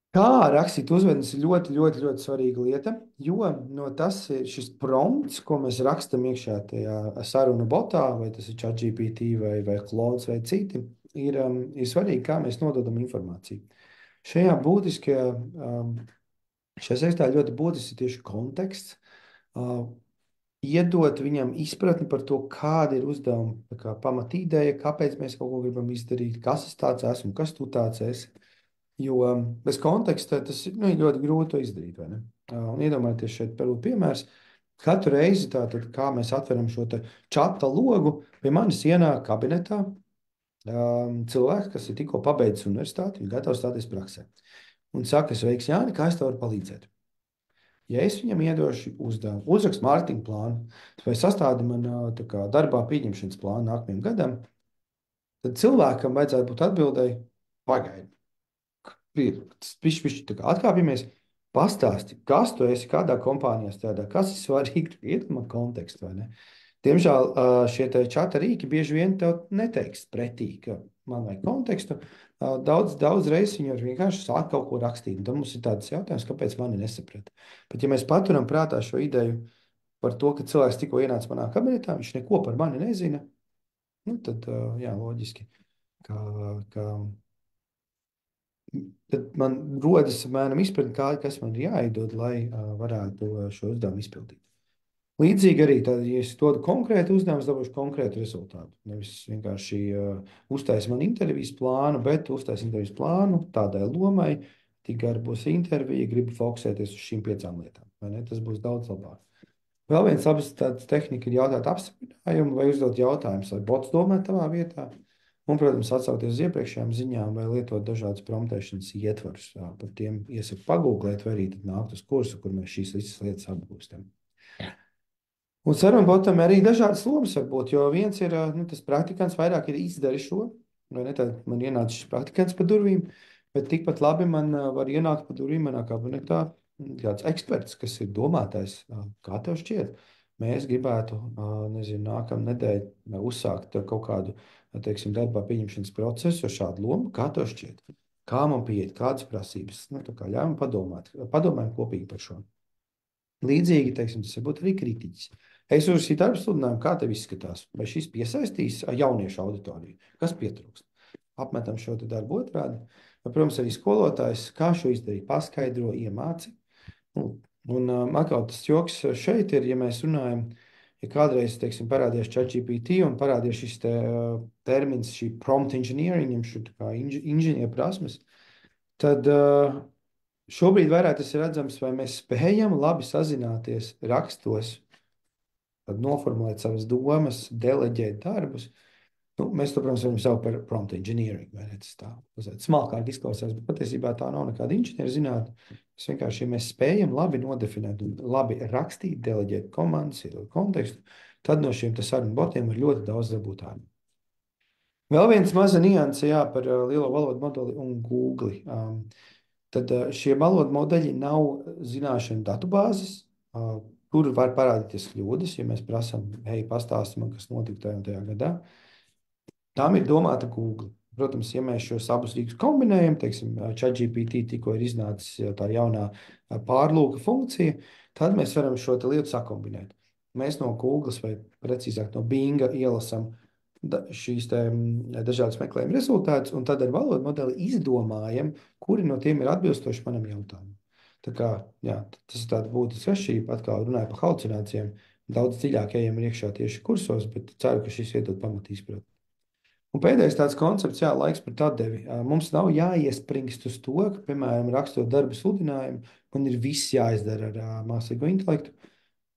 Kā rakstīt uzvednes ir ļoti svarīga lieta, jo no tas ir šis prompts, ko mēs rakstam iekšā tajā sarunu botā, vai tas ir ChatGPT vai Claude vai citi, ir svarīgi, kā mēs nododam informāciju. Šajā saistā ļoti būtisks ir tieši konteksts, iedot viņam izpratni par to, kāda ir uzdevuma pamatīdeja, kāpēc mēs kaut ko gribam izdarīt, kas es tāds esmu, kas tu tāds esi. Jo bez konteksta tas ir ļoti grūti to izdarīt, vai ne? Un iedomājieties šeit piemērs. Katru reizi, tātad, kā mēs atveram šo čata logu, pie manis ienāk kabinetā cilvēks, kas ir tikko pabeidzis universitāti, viņš gatavs stāties praksē. Un saka, sveiks, Jāni, kā es tev varu palīdzēt? Ja es viņam iedošu uzdevumu, uzrakstu mārketinga plānu, vai sastādi man darbā pieņemšanas plānu nākamajam gadam, tad cilvēkam vajadzētu būt atbildēji pagaidi. Pišķi atkāpjamies, pastāsti, kas tu esi, kādā kompānijā strādā, kas ir svarīgi, iet man kontekstu, vai ne? Diemžēl šie čata rīki bieži vien tev neteiks pretī, ka man vajag kontekstu. Daudz reizes viņi var vienkārši sākt kaut ko rakstīt. Un tad mums ir tāds jautājums, kāpēc mani nesaprata. Bet ja mēs paturam prātā šo ideju par to, ka cilvēks tikko ienāca manā kabinetā, viņš neko par mani nezina, nu tad, jā, loģiski, tad man rodas mēram izpratni, kas man ir jāiedod, lai varētu šo uzdevumu izpildīt. Līdzīgi arī, tad, ja es dodu konkrētu uzdevumu, dabūšu konkrētu rezultātu. Nevis vienkārši uztaisa man intervijas plānu, bet uztaisa intervijas plānu tādai lomai, tik gar būs intervija, gribu fokusēties uz šīm 5 lietām. Vai ne? Tas būs daudz labāk. Vēl viens labs tāds tehnika ir jautāt apstiprinājumu vai uzdot jautājumus, vai bots domā tavā vietā. Un, protams, atsaukties uz iepriekšējām ziņām vai lietot dažādas promptēšanas ietvarus. Par tiem iesaku pagūglēt, vai arī tad nākt uz kursu, kur mēs šīs visas lietas apgūstam. Un sarunbotam arī dažādas lomas var būt, jo viens ir tas praktikants vairāk ir izdari šo, vai ne, tad man ienāca šis praktikants pa durvīm, bet tikpat labi man var ienākt pa durvīm manā kabinetā kāds eksperts, kas ir domātais. Kā tev šķiet? Mēs gribētu, nezinu, nākamā nedēļa uzsākt kaut kādu, teiksim, darbā pieņemšanas procesu ar šādu lomu. Kā tev šķiet? Kā man pieiet, kādas prasības? Nu, tā kā ļāvam padomāt. Padomājam kopīgi par šo. Līdzīgi, teiksim, tas var būt arī kritiķis. Es uzrakstīju darbu sludinājumu, kā tev izskatās? Vai šis piesaistīs jauniešu auditoriju? Kas pietrūkst? Apmetam šo darbu otrādi. Protams, arī skolotājs, kā šo izdarīt, paskaidro, iemāci. Un atkal tas joks šeit ir, ja mēs runājam, ja kādreiz, teiksim, parādījās ChatGPT un parādījās šis termins, šī prompt engineering, šī kā inženieru prasmes, tad šobrīd vairāk tas ir redzams, vai mēs spējam labi sazināties rakstos, tad noformulēt savas domas, deleģēt darbus. Nu, mēs to, protams, varam saukt par prompt engineering, vai ne? Tas tā smalkāk izklausās, bet patiesībā tā nav nekāda inženieru zinātne. Mēs vienkārši, ja mēs spējam labi nodefinēt un labi rakstīt, deleģēt komandas, iedot kontekstu, tad no šiem sarunu botiem var ļoti daudz dabūt ārā. Vēl viens maza nianse, jā, par lielo valodu modeli un Google. Tad šie valodu modeļi nav zināšanu datubāzes, kur var parādīties kļūdas, ja mēs prasām, hei, pastāsti man, kas notika tajā un tajā gadā. Tām ir domāta Google. Protams, ja mēs šos abus rīkus kombinējam, teiksim, ChatGPT tikko ir iznācis tā jaunā pārlūka funkcija, tad mēs varam šo lietu sakombinēt. Mēs no Google vai precīzāk no Binga ielasām šīs dažādas meklējuma rezultātus, un tad ar valodu modeli izdomājam, kuri no tiem ir atbilstoši manam jautājumam. Tā kā, jā, tas ir tāds būtisks atšķirība, atkal runāju par halucinācijām, daudz dziļāk ejam iekšā tieši kursos, bet ceru, ka šis iedod pamat izpratni. Un pēdējais tāds koncepts, jā, laiks pret atdevi. Mums nav jāiespringst uz to, ka, piemēram, rakstot darbu sludinājumu, man ir viss jāizdara ar mākslīgo intelektu.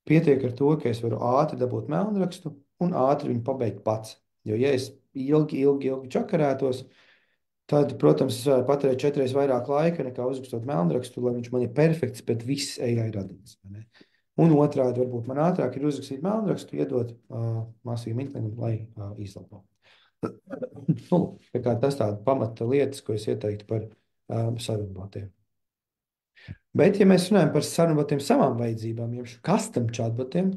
Pietiek ar to, ka es varu ātri dabūt melnrakstu un ātri viņu pabeigt pats. Jo, ja es ilgi čakarētos, tad, protams, es varētu patērēt 4 reizes vairāk laika nekā uzrakstot melnrakstu, lai viņš man ir perfekts, bet viss AI radīts. Un otrādi, varbūt man ātrāk ir uzrakstīt melnrakstu, iedot mākslīgam intelektam, lai izlabo. Nu, tas tāda pamata lietas, ko es ieteiktu par sarunbotiem. Bet, ja mēs runājam par sarunbotiem savām vajadzībām, jeb custom chatbotiem,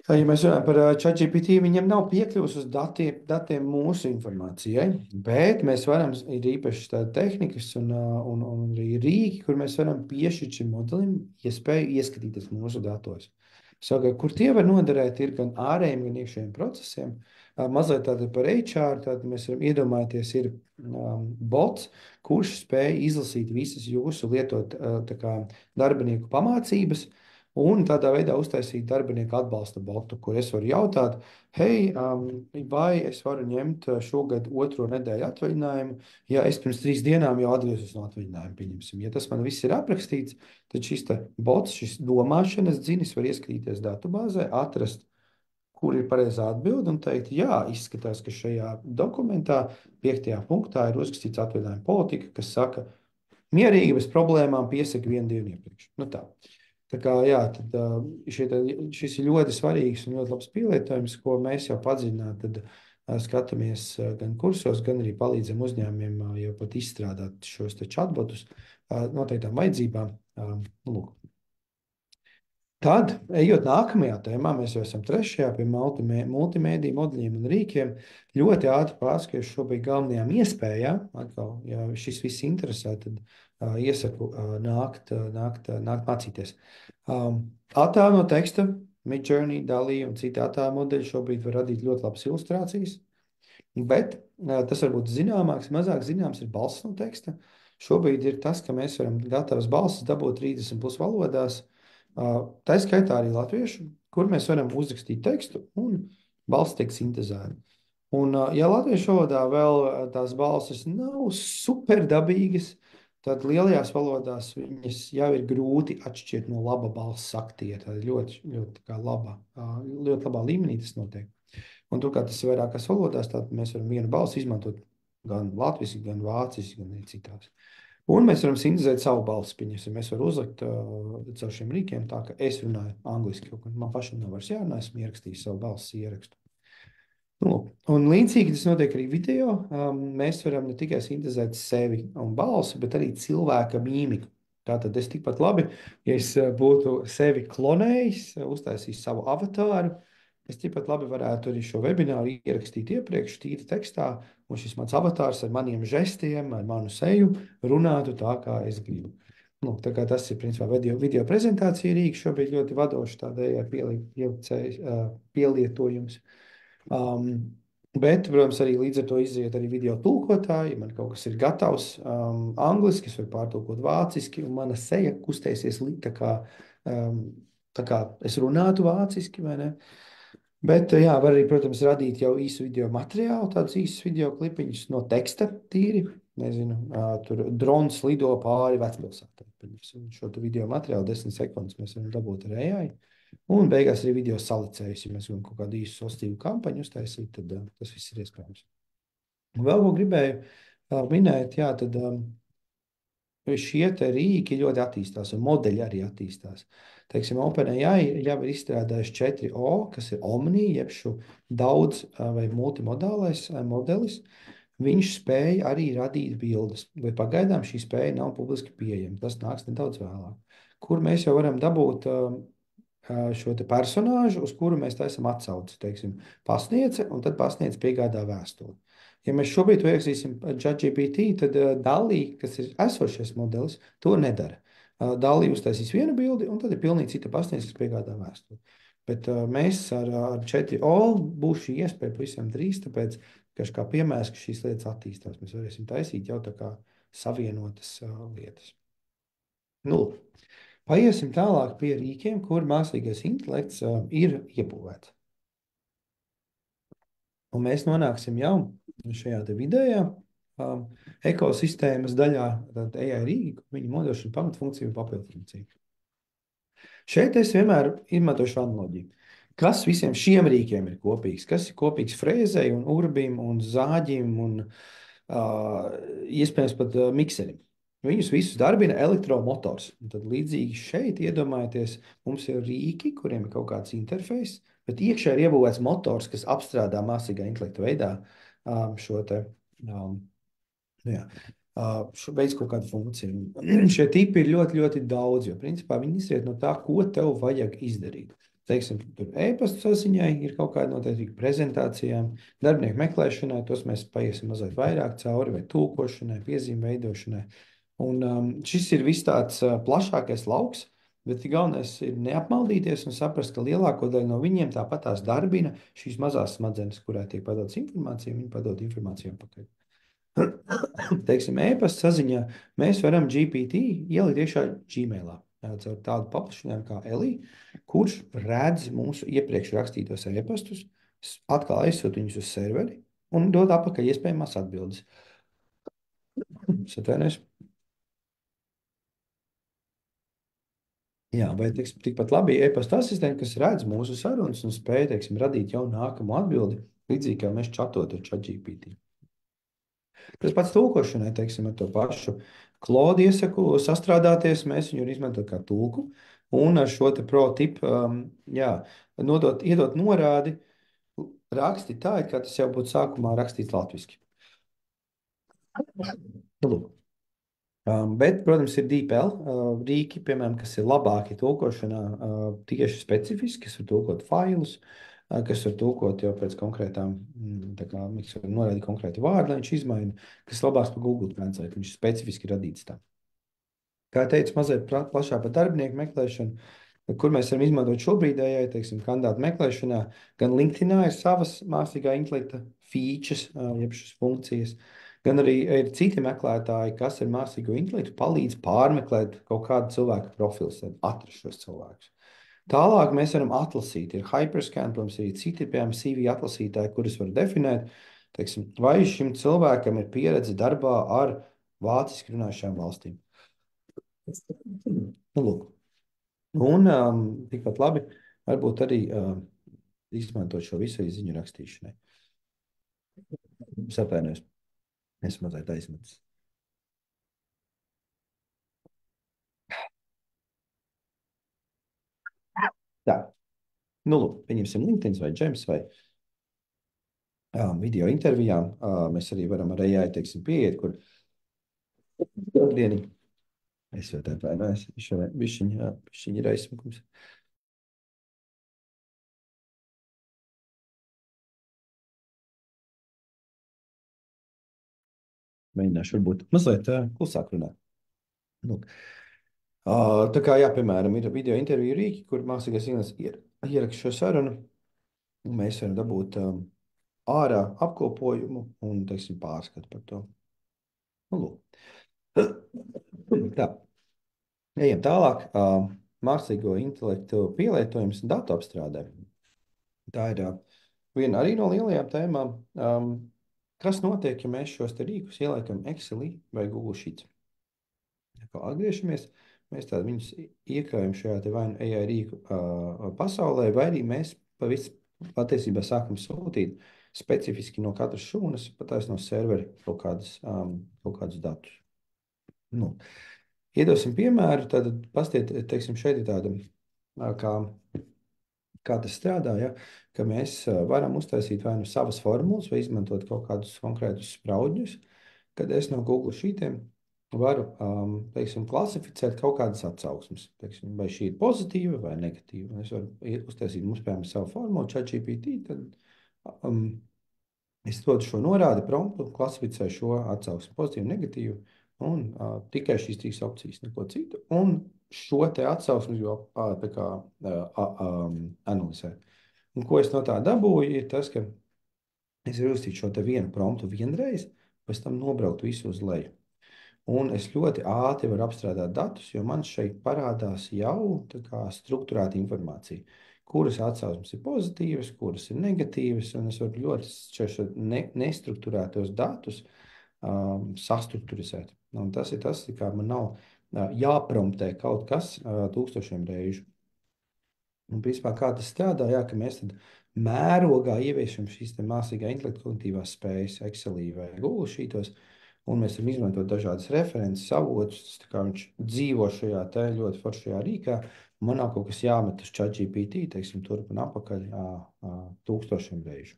ja mēs runājam par ChatGPT, viņam nav piekļuvis uz datiem mūsu informācijai, bet mēs varam, ir īpaši tāda tehnikas un arī rīki, kur mēs varam piešķirt šim modelim iespēju ieskatīties mūsu datos. Savukārt, kur tie var noderēt, ir gan ārējiem, gan iekšējiem procesiem. Mazliet tātad par HR, tad mēs varam iedomāties, ir bots, kurš spēj izlasīt visas jūsu lietot darbinieku pamācības un tādā veidā uztaisīt darbinieku atbalsta botu, kur es varu jautāt, hei, vai es varu ņemt šogad 2. nedēļu atvaļinājumu, ja es pirms 3 dienām jau atgriezos no atvaļinājuma, pieņemsim. Ja tas man viss ir aprakstīts, tad šis bots, šis domāšanas dzinis var ieskatīties datubāzē, atrast, kur ir pareizā atbilde un teikt, jā, izskatās, ka šajā dokumentā 5. punktā ir uzrakstīts atvaļinājuma politika, kas saka, mierīgi bez problēmām piesaka 1 dienu iepriekš. Nu tā. Tā kā, jā, tad šis ir ļoti svarīgs un ļoti labs pielietojums, ko mēs jau padziļināt skatāmies gan kursos, gan arī palīdzam uzņēmumiem jau pat izstrādāt šos chatbotus noteiktām vajadzībām. Lūk. Tad, ejot nākamajā tēmā, mēs jau esam 3. pie multimēdiju modeļiem un rīkiem. Ļoti ātri pārskatīšu šobrīd galvenajām iespējām. Atkal, ja šis viss interesē, tad iesaku nākt mācīties. Attēlu no teksta, Midjourney, DALL-E un citi attēlu modeļi šobrīd var radīt ļoti labas ilustrācijas. Bet tas varbūt zināmāks, mazāk zināms ir balss no teksta. Šobrīd ir tas, ka mēs varam gatavas balsis dabūt 30+ valodās. Tā skaitā arī latviešu, kur mēs varam uzrakstīt tekstu un balss tiek sintezēta. Un, ja latviešu valodā vēl tās balsis nav superdabīgas, tad lielajās valodās viņas jau ir grūti atšķirt no laba balss aktiera. Tā ir ļoti labā līmenī tas notiek. Un turklāt tas ir vairākās valodās, tad mēs varam vienu balsi izmantot gan latviešu, gan vāciski, gan arī citās. Un mēs varam sintetizēt savu balsi. Pieņemsim, mēs varam uzlikt caur šiem rīkiem tā, ka es runāju angliski, jo man pašam nav vairs jārunā, esmu ierakstījis savu balss ierakstu. Nu, un līdzīgi tas notiek arī video. Mēs varam ne tikai sintetizēt sevi un balsi, bet arī cilvēka mīmiku. Tātad es tikpat labi, ja es būtu sevi klonējis, uztaisījis savu avatāru, es tikpat labi varētu arī šo webināru ierakstīt iepriekš, tīri tekstā, un šis mans avatārs ar maniem žestiem, ar manu seju runātu tā, kā es gribu. Nu, tā kā tas ir principā video prezentācija rīks šobrīd ļoti vadošs tādēļ pielietojums. Bet, protams, arī līdz ar to iziet arī video tulkotāji. Ja man kaut kas ir gatavs angliski, es varu pārtulkot vāciski, un mana seja kustēsies tā kā es runātu vāciski, vai ne? Bet, jā, var arī, protams, radīt jau īsu video materiālu, tādus īsus video klipiņus no teksta tīri. Nezinu, tur drons lido pāri vecpilsētai. Šo video materiālu 10 sekundes mēs varam dabūt ar AI. Un beigās arī video salicējus, ja mēs gribam kaut kādu īsu sostīvu kampaņu uztaisīt, tad tas viss ir iespējams. Un vēl ko gribēju minēt, jā, tad šie te rīki ļoti attīstās, un modeļi arī attīstās. Teiksim, OpenAI jau ir izstrādājuši 4O, kas ir Omni, jeb šo daudz vai multimodālais modelis. Viņš spēja arī radīt bildes, bet pagaidām šī spēja nav publiski pieejama. Tas nāks nedaudz vēlāk. Kur mēs jau varam dabūt šo te personāžu, uz kuru mēs taisam atsauci, teiksim, pasniedze, un tad pasniedze piegādā vēstuli. Ja mēs šobrīd to ierakstīsim ChatGPT, tad DALL-E, kas ir esošais modelis, to nedara. DALL-E uztaisīs vienu bildi, un tad ir pilnīgi cita pasniedze, kas piegādā vēstuli. Bet mēs ar 4O būs šī iespēja pavisam drīz, tāpēc, kā piemērs, ka šīs lietas attīstās, mēs varēsim taisīt jau tā kā savienotas lietas. Nu, paiesim tālāk pie rīkiem, kur mākslīgais intelekts ir iebūvēts. Un mēs nonāksim jau šajā te vidējā ekosistēmas daļā, tad AI rīki, kur viņi nodrošina pamatfunkciju un papildfunkciju. Šeit es vienmēr izmantošu analoģiju. Kas visiem šiem rīkiem ir kopīgs? Kas ir kopīgs frēzei un urbim un zāģim un iespējams pat mikserim? Viņus visus darbina elektromotors. Un tad līdzīgi šeit iedomājieties, mums ir rīki, kuriem ir kaut kāds interfejs, bet iekšā ir iebūvēts motors, kas apstrādā mākslīgā intelekta veidā šo te, veids kaut kādu funkciju. Šie tipi ir ļoti, ļoti daudz, jo principā viņi izriet no tā, ko tev vajag izdarīt. Teiksim, tur e-pasta saziņai ir kaut kāda noteikti prezentācijām, darbinieku meklēšanai, tos mēs paiesim mazliet vairāk cauri, vai tulkošanai, piezīmju veidošanai. Un šis ir viss tāds plašākais lauks, bet galvenais ir neapmaldīties un saprast, ka lielāko daļu no viņiem tāpat tās darbina šīs mazās smadzenes, kurā tiek padotas informācija, viņi padod informāciju atpakaļ. Teiksim, e-pasta saziņā mēs varam GPT ielikt iekšā Gmailā caur tādu paplašinājumu kā Elī, kurš redz mūsu iepriekš rakstītos e-pastus, atkal aizsūt viņus uz serveri un dod atpakaļ iespējamās atbildes. Satvainojies. Jā, vai teiksim, tikpat labi e-pasta asistenti, kas redz mūsu sarunas un spēj, teiksim, radīt jau nākamu atbildi, līdzīgi kā mēs čatot ar ChatGPT. Tas pats tulkošanai, teiksim, ar to pašu Klaudu iesaku sastrādāties, mēs viņu izmantojam kā tulku, un ar šo te pro tipu, iedot norādi, raksti tā, kā tas jau būtu sākumā rakstīts latviski. Lūk. Bet, protams, ir DeepL rīki, piemēram, kas ir labāki tulkošanā, tieši specifiski, kas var tulkot failus, kas var tulkot jau pēc konkrētām, viņš var norādīt konkrēti vārdu, lai viņš izmaina, kas labāks par Google Translate, viņš specifiski radīts tā. Kā teicu, mazliet plašāk par darbinieku meklēšanu, kur mēs varam izmantot šobrīd, teiksim, kandidātu meklēšanā, gan LinkedInā ir savas mākslīgā intelekta features, jeb šīs funkcijas, gan arī ir citi meklētāji, kas ar mākslīgo intelektu palīdz pārmeklēt kaut kādu cilvēku profilus, atrast šos cilvēkus. Tālāk mēs varam atlasīt. Ir Hyperscan, protams, arī citi, piemēram, CV atlasītāji, kurus var definēt, teiksim, vai šim cilvēkam ir pieredze darbā ar vāciski runājušām valstīm. Nu, lūk. Un tikpat labi, varbūt arī izmantot šo visu ziņu rakstīšanai. Sapēnēs, es mazliet aizmetis. Tā, nu, lūk, pieņemsim LinkedIn vai Džems vai video intervijām. Mēs arī varam ar AI, teiksim, pieiet, kur dieni. Es jau tā vainojos, bišķiņa ir aizsmakums. Mēģināšu varbūt mazliet klusāk runāt. Lūk. Tā kā, jā, piemēram, ir video interviju rīki, kur mākslīgais intelekts ieraksta šo sarunu, un mēs varam dabūt ārā apkopojumu un, teiksim, pārskatu par to. Nu, lūk. Tā, ejam tālāk. Mākslīgo intelektu pielietojums datu apstrādē. Tā ir viena arī no lielajām tēmām. Kas notiek, ja mēs šos te rīkus ieliekam Excelī vai Google Sheets? Kā atgriežamies, mēs tādu viņus iekļaujam šajā te vai nu AI rīku pasaulē, vai arī mēs patiesībā sākam sūtīt specifiski no katras šūnas, patās no serveri kaut kādus datus. Nu, iedosim piemēru, tad pastiet, teiksim, šeit ir tāda, kā tas strādā, ja? Ka mēs varam uztaisīt vai nu savas formulas, vai izmantot kaut kādus konkrētus spraudņus, kad es no Google Sheetiem varu, teiksim, klasificēt kaut kādas atsauksmes. Teiksim, vai šī ir pozitīva vai negatīva. Es varu uztaisīt mums, piemēram, savu formulu, ChatGPT, tad es dodu šo norādi promptu, klasificēju šo atsauksmi pozitīvu, negatīvu, un tikai šīs 3 opcijas, neko citu. Un šo te atsauksmi jau tā kā analizē. Un ko es no tā dabūju, ir tas, ka es varu uzstīt šo te vienu promptu vienreiz, pēc tam nobraukt visu uz leju. Un es ļoti ātri varu apstrādāt datus, jo man šeit parādās jau tā kā strukturēta informācija, kuras atsauksmes ir pozitīvas, kuras ir negatīvas, un es varu ļoti šos nestrukturētos datus sastrukturizēt. Un tas ir tas, kā man nav jāpromptē kaut kas tūkstošiem reižu. Un, principā, kā tas strādā, jā, ka mēs tad mērogā ieviešam šīs mākslīgā intelekta kognitīvās spējas Excelī vai Google Sheetos, un mēs varam izmantot dažādas references, avotus, tā kā viņš dzīvo šajā te ļoti foršajā rīkā, un man nav kaut kas jāmet uz ChatGPT, teiksim, turp un apakaļ tūkstošiem reižu.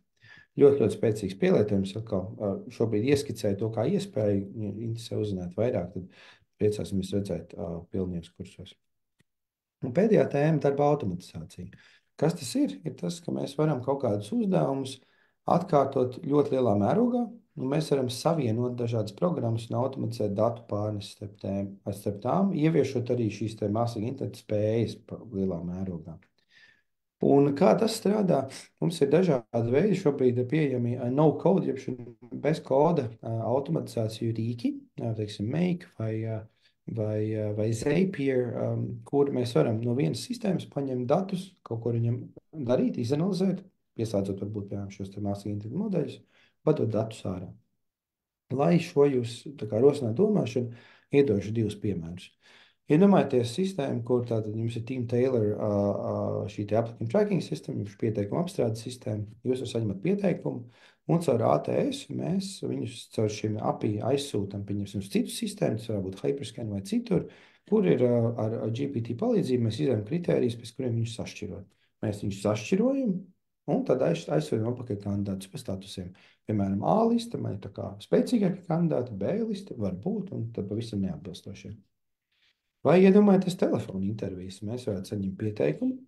Ļoti, ļoti spēcīgs pielietojums. Atkal šobrīd ieskicēju to kā iespēju, ja interesē uzzināt vairāk, tad priecāsimies redzēt pilnības kursos. Un pēdējā tēma - darba automatizācija. Kas tas ir? Ir tas, ka mēs varam kaut kādus uzdevumus atkārtot ļoti lielā mērogā, un mēs varam savienot dažādas programmas un automatizēt datu pārnesi starp tām, ieviešot arī šīs mākslīgā intelekta spējas lielā mērogā. Un kā tas strādā? Mums ir dažādi veidi, šobrīd ir pieejami no-code, jeb bez koda automatizāciju rīki, teiksim, Make vai Zapier, kur mēs varam no vienas sistēmas paņemt datus, kaut ko viņam darīt, izanalizēt, pieslēdzot varbūt, piemēram, šos mākslīgā intelekta modeļus, padot datus ārā. Lai šo jūs tā kā rosināt domāšanu, iedošu 2 piemērus. Iedomājieties sistēmu, kur tātad jums ir Team Taylor šī te applicant tracking sistēma, jums ir pieteikuma apstrādes sistēma, jūs saņemat pieteikumu, un caur ATS mēs viņus caur šiem API aizsūtam, pieņemsim, uz citu sistēmu, tas var būt Hyperscan vai citur, kur ir ar GPT palīdzību mēs izdarām kritērijus, pēc kuriem viņus sašķirot. Mēs viņus sašķirojam, un tad aizsūtam apakaļ kandidātus pa statusiem. Piemēram, A liste, man ir tā kā spēcīgākie kandidāti, B liste var būt, un tad pavisam neatbilstošie. Vai iedomājieties telefonu intervijas? Mēs varētu saņemt pieteikumu,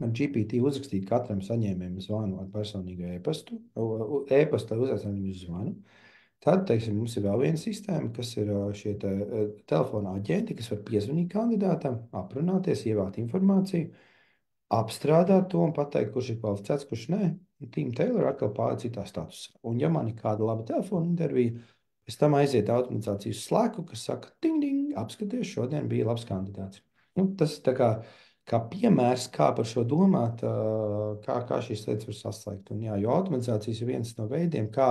ar GPT uzrakstīt katram saņēmējam zvanu ar personīgo e-pastu, lai uzaicinām viņu uz zvanu. Tad, teiksim, mums ir vēl viena sistēma, kas ir šie telefona aģenti, kas var piezvanīt kandidātam, aprunāties, ievākt informāciju, apstrādāt to un pateikt, kurš ir kvalificēts, kurš nē. Team Taylor atkal pārliek citā statusā. Un ja man ir kāda laba telefona intervija, pēc tam aiziet automatizācijas slēku, kas saka, ding, ding, apskaties, šodien bija labs kandidāts. Nu, tas ir tā kā piemērs, kā par šo domāt, kā šīs lietas var saslēgt. Un, jā, jo automatizācijas ir viens no veidiem, kā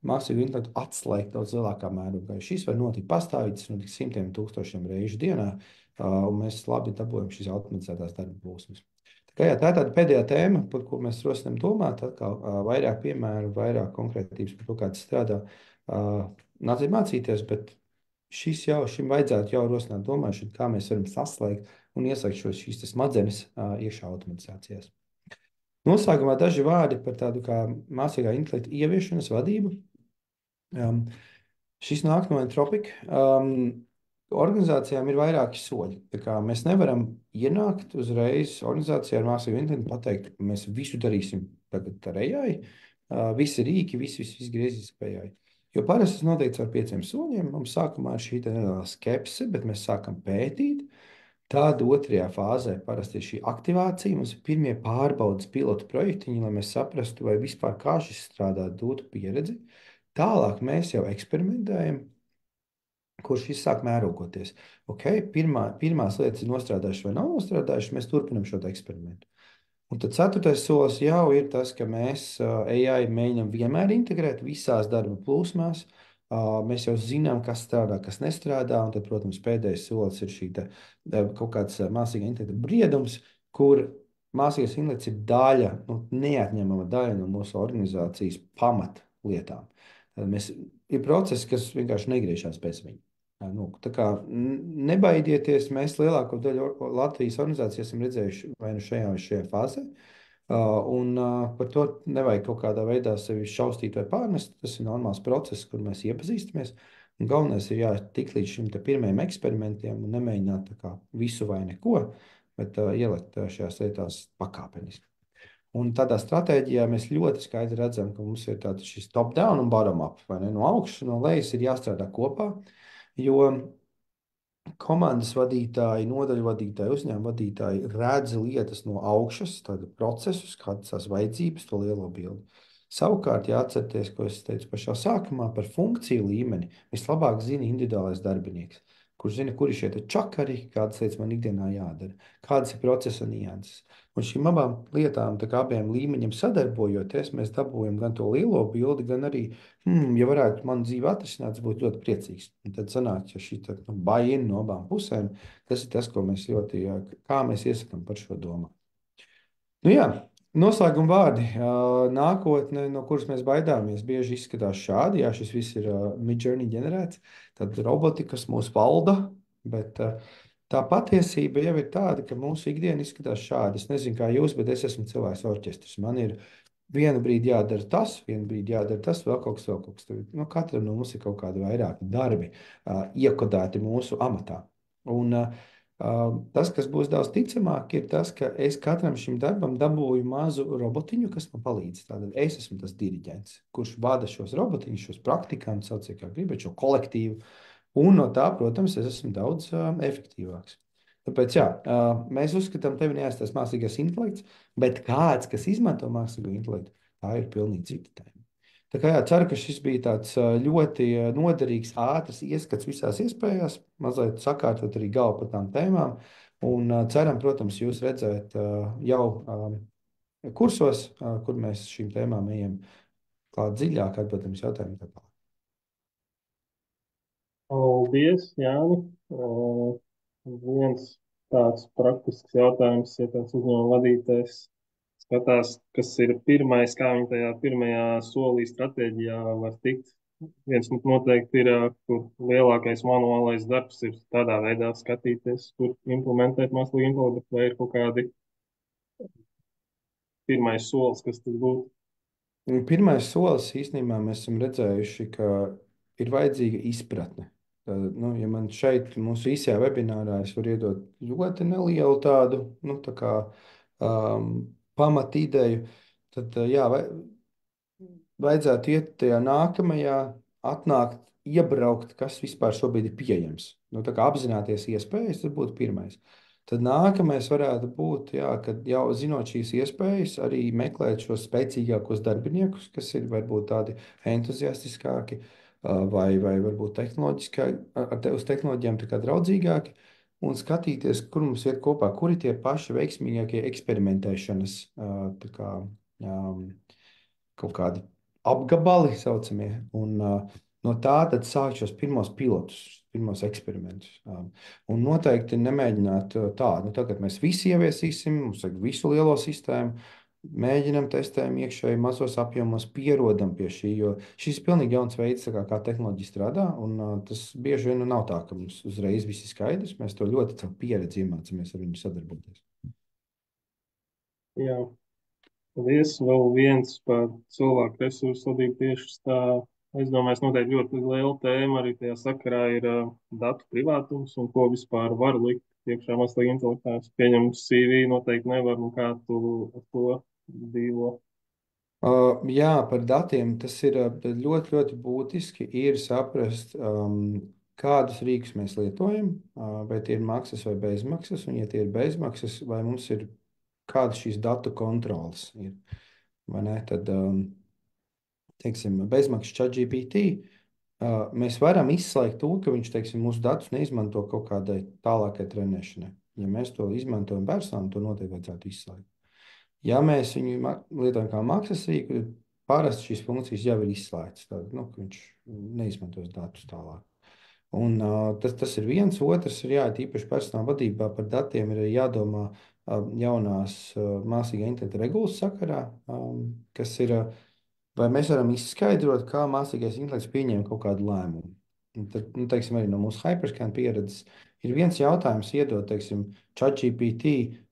mākslīgu intelektu atslēgt daudz lielākā mērogā. Šis var notikt pastāvīgi, tas notiek simtiem tūkstošiem reižu dienā, un mēs labi dabūjam šīs automatizētās darba plūsmas. Tā ir tāda pēdējā tēma, par ko mēs rosinām domāt. Atkal vairāk piemēru, vairāk konkrētības par to, kā tas strādā. Nāciet mācīties, bet šim vajadzētu jau rosināt domāšanu, kā mēs varam saslēgt un iesaistīt šīs smadzenes iekšā automatizācijās. Noslēgumā daži vārdi par tādu kā mākslīgā intelekta ieviešanas vadību. Um, Šis nāk no Entropika. Organizācijām ir vairāki soļi. Tā kā mēs nevaram ienākt uzreiz organizācijā ar mākslīgo intelektu un pateikt, ka mēs visu darīsim tagad ar AI. Visi rīki, viss griezīs pa AI. Jo parasti tas notiek ar 5 soļiem. Mums sākumā ir šī nelielā skepse, bet mēs sākam pētīt. Tad otrajā fāzē parasti ir šī aktivācija. Mums ir pirmie pārbaudas pilotu projektiņi, lai mēs saprastu, vai vispār kā šis strādā, dotu pieredzi. Tālāk mēs jau eksperimentējam, kurš izsāk mērogoties. Okay, pirmās lietas ir nostrādājušas vai nav nostrādājušas, mēs turpinām šo eksperimentu. Un tad ceturtais solis jau ir tas, ka mēs AI mēģinām vienmēr integrēt visās darba plūsmās. Mēs jau zinām, kas strādā, kas nestrādā. Un tad, protams, pēdējais solis ir šī kaut kāds mākslīgā intelekta briedums, kur mākslīgais intelekts ir daļa, neatņemama daļa no mūsu organizācijas pamatlietām. Ir procesi, kas vienkārši negriežas pēc viņa. Tā kā nebaidieties, mēs lielāko daļu Latvijas organizāciju esam redzējuši vai nu šajā vai šajā fāzē. Par to nevajag kaut kādā veidā sevi šausmīt vai pārnest. Tas ir normāls process, kur mēs iepazīstamies. Un galvenais ir tikt līdz šim pirmajam eksperimentiem un nemēģināt visu vai neko, bet ielikt šajās lietās pakāpeniski. Un tādā stratēģijā mēs ļoti skaidri redzam, ka mums ir šis top-down un bottom-up. No augšas, no lejas ir jāstrādā kopā, jo komandas vadītāji, nodaļu vadītāji, uzņēmuma vadītāji redz lietas no augšas, tādu procesus, kādas tās vajadzības, to lielo bildi. Savukārt, jāatcerieties, ko es teicu pašā sākumā par funkciju līmeni, vislabāk zina individuālais darbinieks, kurš zina, kuri šie čakari, kādas lietas man ikdienā jādara, kādas ir procesa nianses. Un šīm abām lietām, tā kā abiem līmeņiem sadarbojoties, mēs dabūjam gan to lielo bildi, gan arī, ja varētu man dzīve atrisināt, es būtu ļoti priecīgs. Un tad sanāk, ja šī buy-in no abām pusēm, tas ir tas, ko mēs ļoti, kā mēs iesakām par šo domu. Nu jā, noslēguma vārdi. Nākotne, no kuras mēs baidāmies, bieži izskatās šādi. Jā, šis viss ir Midjourney ģenerēts. Tad robotika, kas mūs valda, bet tā patiesība jau ir tāda, ka mūsu ikdiena izskatās šādi. Es nezinu, kā jūs, bet es esmu cilvēks orķestris. Man ir vienu brīdi jādara tas, vienu brīdi jādara tas, vēl kaut kas. Katram no mums ir kaut kādi vairāki darbi iekodēti mūsu amatā. Un tas, kas būs daudz ticamāk, ir tas, ka es katram šim darbam dabūju mazu robotiņu, kas man palīdz. Tātad es esmu tas diriģents, kurš vada šos robotiņus, šos praktikantus, sauciet kā gribat, šo kolektīvu. Un no tā, protams, es esmu daudz efektīvāks. Tāpēc, jā, mēs uzskatām, tevi neaizstās mākslīgais intelekts, bet kāds, kas izmanto mākslīgo intelektu, tā ir pilnīgi cita tēma. Tā kā jā, ceru, ka šis bija tāds ļoti noderīgs, ātrs ieskats visās iespējās, mazliet sakārtot arī galvu par tām tēmām. Un ceram, protams, jūs redzēt jau kursos, kur mēs šīm tēmām ejam klāt dziļāk, atbildam uz jautājumiem. Tāpēc. Paldies, Jāni. Viens tāds praktisks jautājums, ja tāds uzņēmuma vadītājs skatās, kas ir pirmais, kā viņi tajā pirmajā solī stratēģijā var tikt. Viens noteikti ir, kur lielākais manuālais darbs ir tādā veidā skatīties, kur implementēt mākslīgo intelektu, vai ir kaut kādi pirmais solis, kas tas būtu. Pirmais solis īstenībā mēs esam redzējuši, ka ir vajadzīga izpratne. Ja man šeit mūsu īsajā webinārā es varu iedot ļoti nelielu tādu, tā kā pamatīdeju, tad jā, vajadzētu iet tajā nākamajā, atnākt, iebraukt, kas vispār šobrīd ir pieejams. Tā kā apzināties iespējas, tas būtu pirmais. Tad nākamais varētu būt, jā, kad jau zinot šīs iespējas, arī meklēt šos spēcīgākos darbiniekus, kas ir varbūt tādi entuziastiskāki vai varbūt uz tehnoloģijām tā kā draudzīgāki, un skatīties, kur mums iet kopā, kuri tie paši veiksmīgākie eksperimentēšanas tā kā, kaut kādi apgabali saucamie. Un no tā tad sākt šos pirmos pilotus, pirmos eksperimentus. Un noteikti nemēģināt tā, nu tagad mēs visi ieviesīsim, mums vajag visu lielo sistēmu, mēģinam, testējam iekšēji mazos apjomos, pierodam pie šī, jo šis ir pilnīgi jauns veids, kā tehnoloģija strādā, un tas bieži vien nu, nav tā, ka mums uzreiz viss ir skaidrs, mēs to ļoti caur pieredzi iemācāmies ar viņu sadarboties. Jā, paldies. Vēl viens par cilvēku resursu vadību tieši tā. Es domāju, es noteikti ļoti liela tēma arī tajā sakarā ir datu privātums un ko vispār var likt iekšā mākslīgā intelektā. Es pieņemu CV noteikti nevar, un kā tu ar to dzīvo. Jā, par datiem tas ir ļoti, ļoti būtiski ir saprast, kādus rīkus mēs lietojam, vai tie ir maksas vai bezmaksas, un ja tie ir bezmaksas, vai mums ir kādas šīs datu kontrolas ir, vai ne, tad, teiksim, bezmaksas ChatGPT, mēs varam izslēgt to, ka viņš, teiksim, mūsu datus neizmanto kaut kādai tālākai trenēšanai. Ja mēs to izmantojam personām, to noteikti vajadzētu izslēgt. Ja mēs viņu lietojam kā maksas rīku, tad parasti šīs funkcijas jau ir izslēgtas. Tad, nu, ka viņš neizmantos datus tālāk. Un, tas ir viens. Otrs ir īpaši personāla vadībā par datiem ir jādomā jaunās mākslīgā intelekta regulas sakarā, kas ir, vai mēs varam izskaidrot, kā mākslīgais intelekts pieņem kaut kādu lēmumu. Un tad, nu, teiksim, arī no mūsu hyperscan pieredzes ir viens jautājums iedot, teiksim, ChatGPT,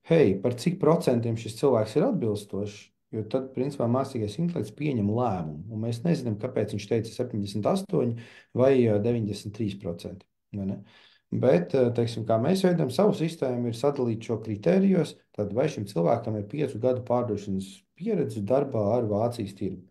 hei, par cik procentiem šis cilvēks ir atbilstošs, jo tad, principā, mākslīgais intelekts pieņem lēmumu, un mēs nezinām, kāpēc viņš teica 78 vai 93%. Vai ne? Bet, teiksim, kā mēs veidojam savu sistēmu, ir sadalīt šo kritērijos, tad vai šim cilvēkam ir 5 gadu pārdošanas pieredze darbā ar Vācijas tirgu.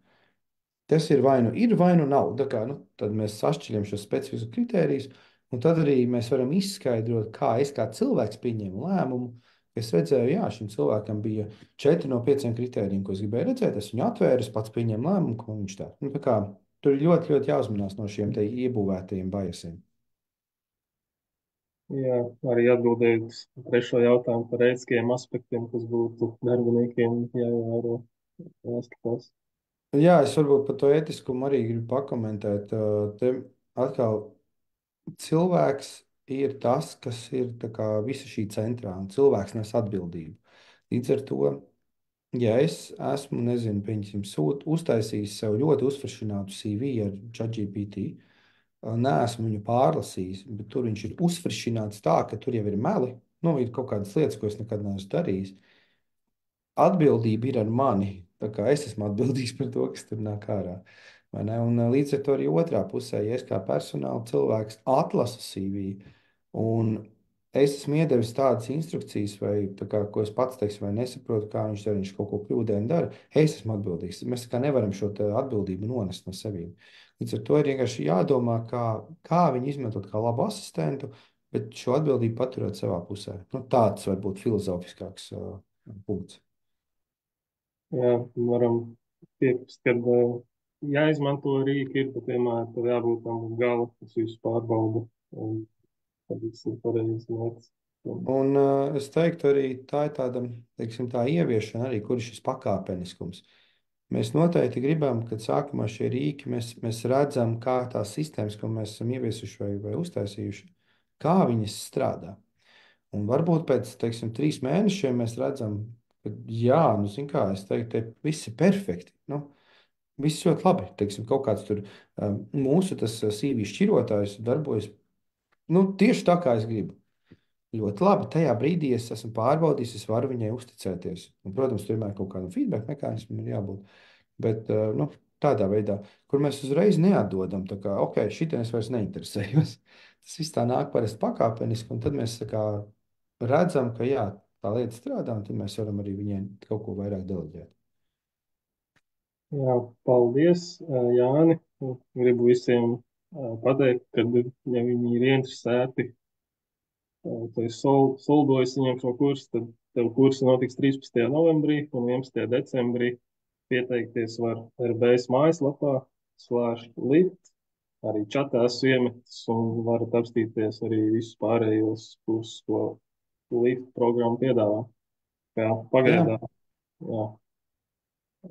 Tas ir vai nu nav. Tā kā, nu, tad mēs sašķeļam šos specifiskus kritērijus, un tad arī mēs varam izskaidrot, kā es kā cilvēks pieņēmu lēmumu. Es redzēju, jā, šim cilvēkam bija 4 no 5 kritērijiem, ko es gribēju redzēt. Es viņu atvēru, es pats pieņēmu lēmumu, ko viņš tā. Nu, tā kā, tur ir ļoti, ļoti jāuzmanās no šiem te iebūvētajiem bajasiem. Jā, arī atbildēt uz trešo jautājumu par ētiskiem aspektiem, kas būtu darbiniekiem jāievēro, jāskatās. Jā, es varbūt par to ētiskumu arī gribu pakomentēt. Te atkal cilvēks ir tas, kas ir tā kā visa šī centrā, un cilvēks nes atbildību. Līdz ar to, ja es esmu, nezinu, pieņemsim, uztaisījis sev ļoti uzfrašinātu CV ar ChatGPT, neesmu viņu pārlasījis, bet tur viņš ir uzfrašināts tā, ka tur jau ir meli, nu, ir kaut kādas lietas, ko es nekad neesmu darījis. Atbildība ir ar mani. Tā kā es esmu atbildīgs par to, kas tur nāk ārā. Vai ne? Un līdz ar to arī otrā pusē, ja es kā personāla cilvēks atlasu CV un es esmu iedevis tādas instrukcijas, vai tā kā, ko es pats teikšu, vai nesaprotu, kā viņš dara, viņš kaut ko kļūdaini dara, es esmu atbildīgs. Mēs tā kā nevaram šo atbildību nonest no sevīm. Līdz ar to ir vienkārši jādomā, kā viņu izmantot kā labu asistentu, bet šo atbildību paturēt savā pusē. Nu, tāds varbūt filozofiskāks punkts. Jā, varam piekrist, ka jāizmanto rīki, ir, bet vienmēr tur jābūt tam uz gala, kas visu pārbauda, un tad viss ir pareizi mērķis. Un es teiktu, arī tā ir tāda, teiksim, tā ieviešana, arī kur ir šis pakāpeniskums. Mēs noteikti gribam, kad sākumā šie rīki, mēs redzam, kā tās sistēmas, ko mēs esam ieviesuši vai uztaisījuši, kā viņas strādā. Un varbūt pēc, teiksim, 3 mēnešiem mēs redzam, ka jā, nu, zin kā, es teiktu, te viss ir perfekti. Nu, viss ļoti labi. Teiksim, kaut kāds tur mūsu tas CV šķirotājs darbojas, nu, tieši tā, kā es gribu. Ļoti labi. Tajā brīdī es esmu pārbaudījis, es varu viņai uzticēties. Un, protams, tur vienmēr kaut kādam feedback mehānismam ir jābūt. Bet nu, tādā veidā, kur mēs uzreiz neatdodam, tā kā, ok, šitien es vairs neinteresējos. Tas viss tā nāk parasti pakāpeniski, un tad mēs tā kā redzam, ka jā, tā lieta strādā, un tad mēs varam arī viņiem kaut ko vairāk deleģēt. Jā, paldies, Jāni. Gribu visiem pateikt, ka, ja viņi ir interesēti, tu esi soldojis viņiem šo kursu, tad tev kursi notiks 13. novembrī un 11. decembrī. Pieteikties var RBS mājaslapā, /lift. Arī čatā esmu iemetis un varat apstīties arī visus pārējos kursus, ko lift programma piedāvā. Jā, Jā, pagaidām. Jā,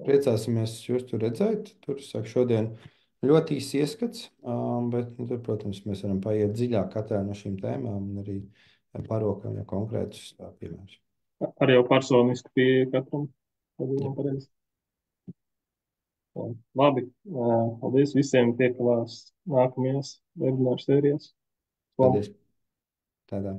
priecāsimies jūs tur redzēt. Tur sāk šodien ļoti īsts ieskats, bet, nu, tur, protams, mēs varam paiet dziļāk katrā no šīm tēmām un arī parokam jau konkrētus piemērus. Ar jau personisku pieeja katram. Jā, Pareizi. Labi. Paldies visiem, tiekamies nākamajās webināru sērijās. paldies. Tādā.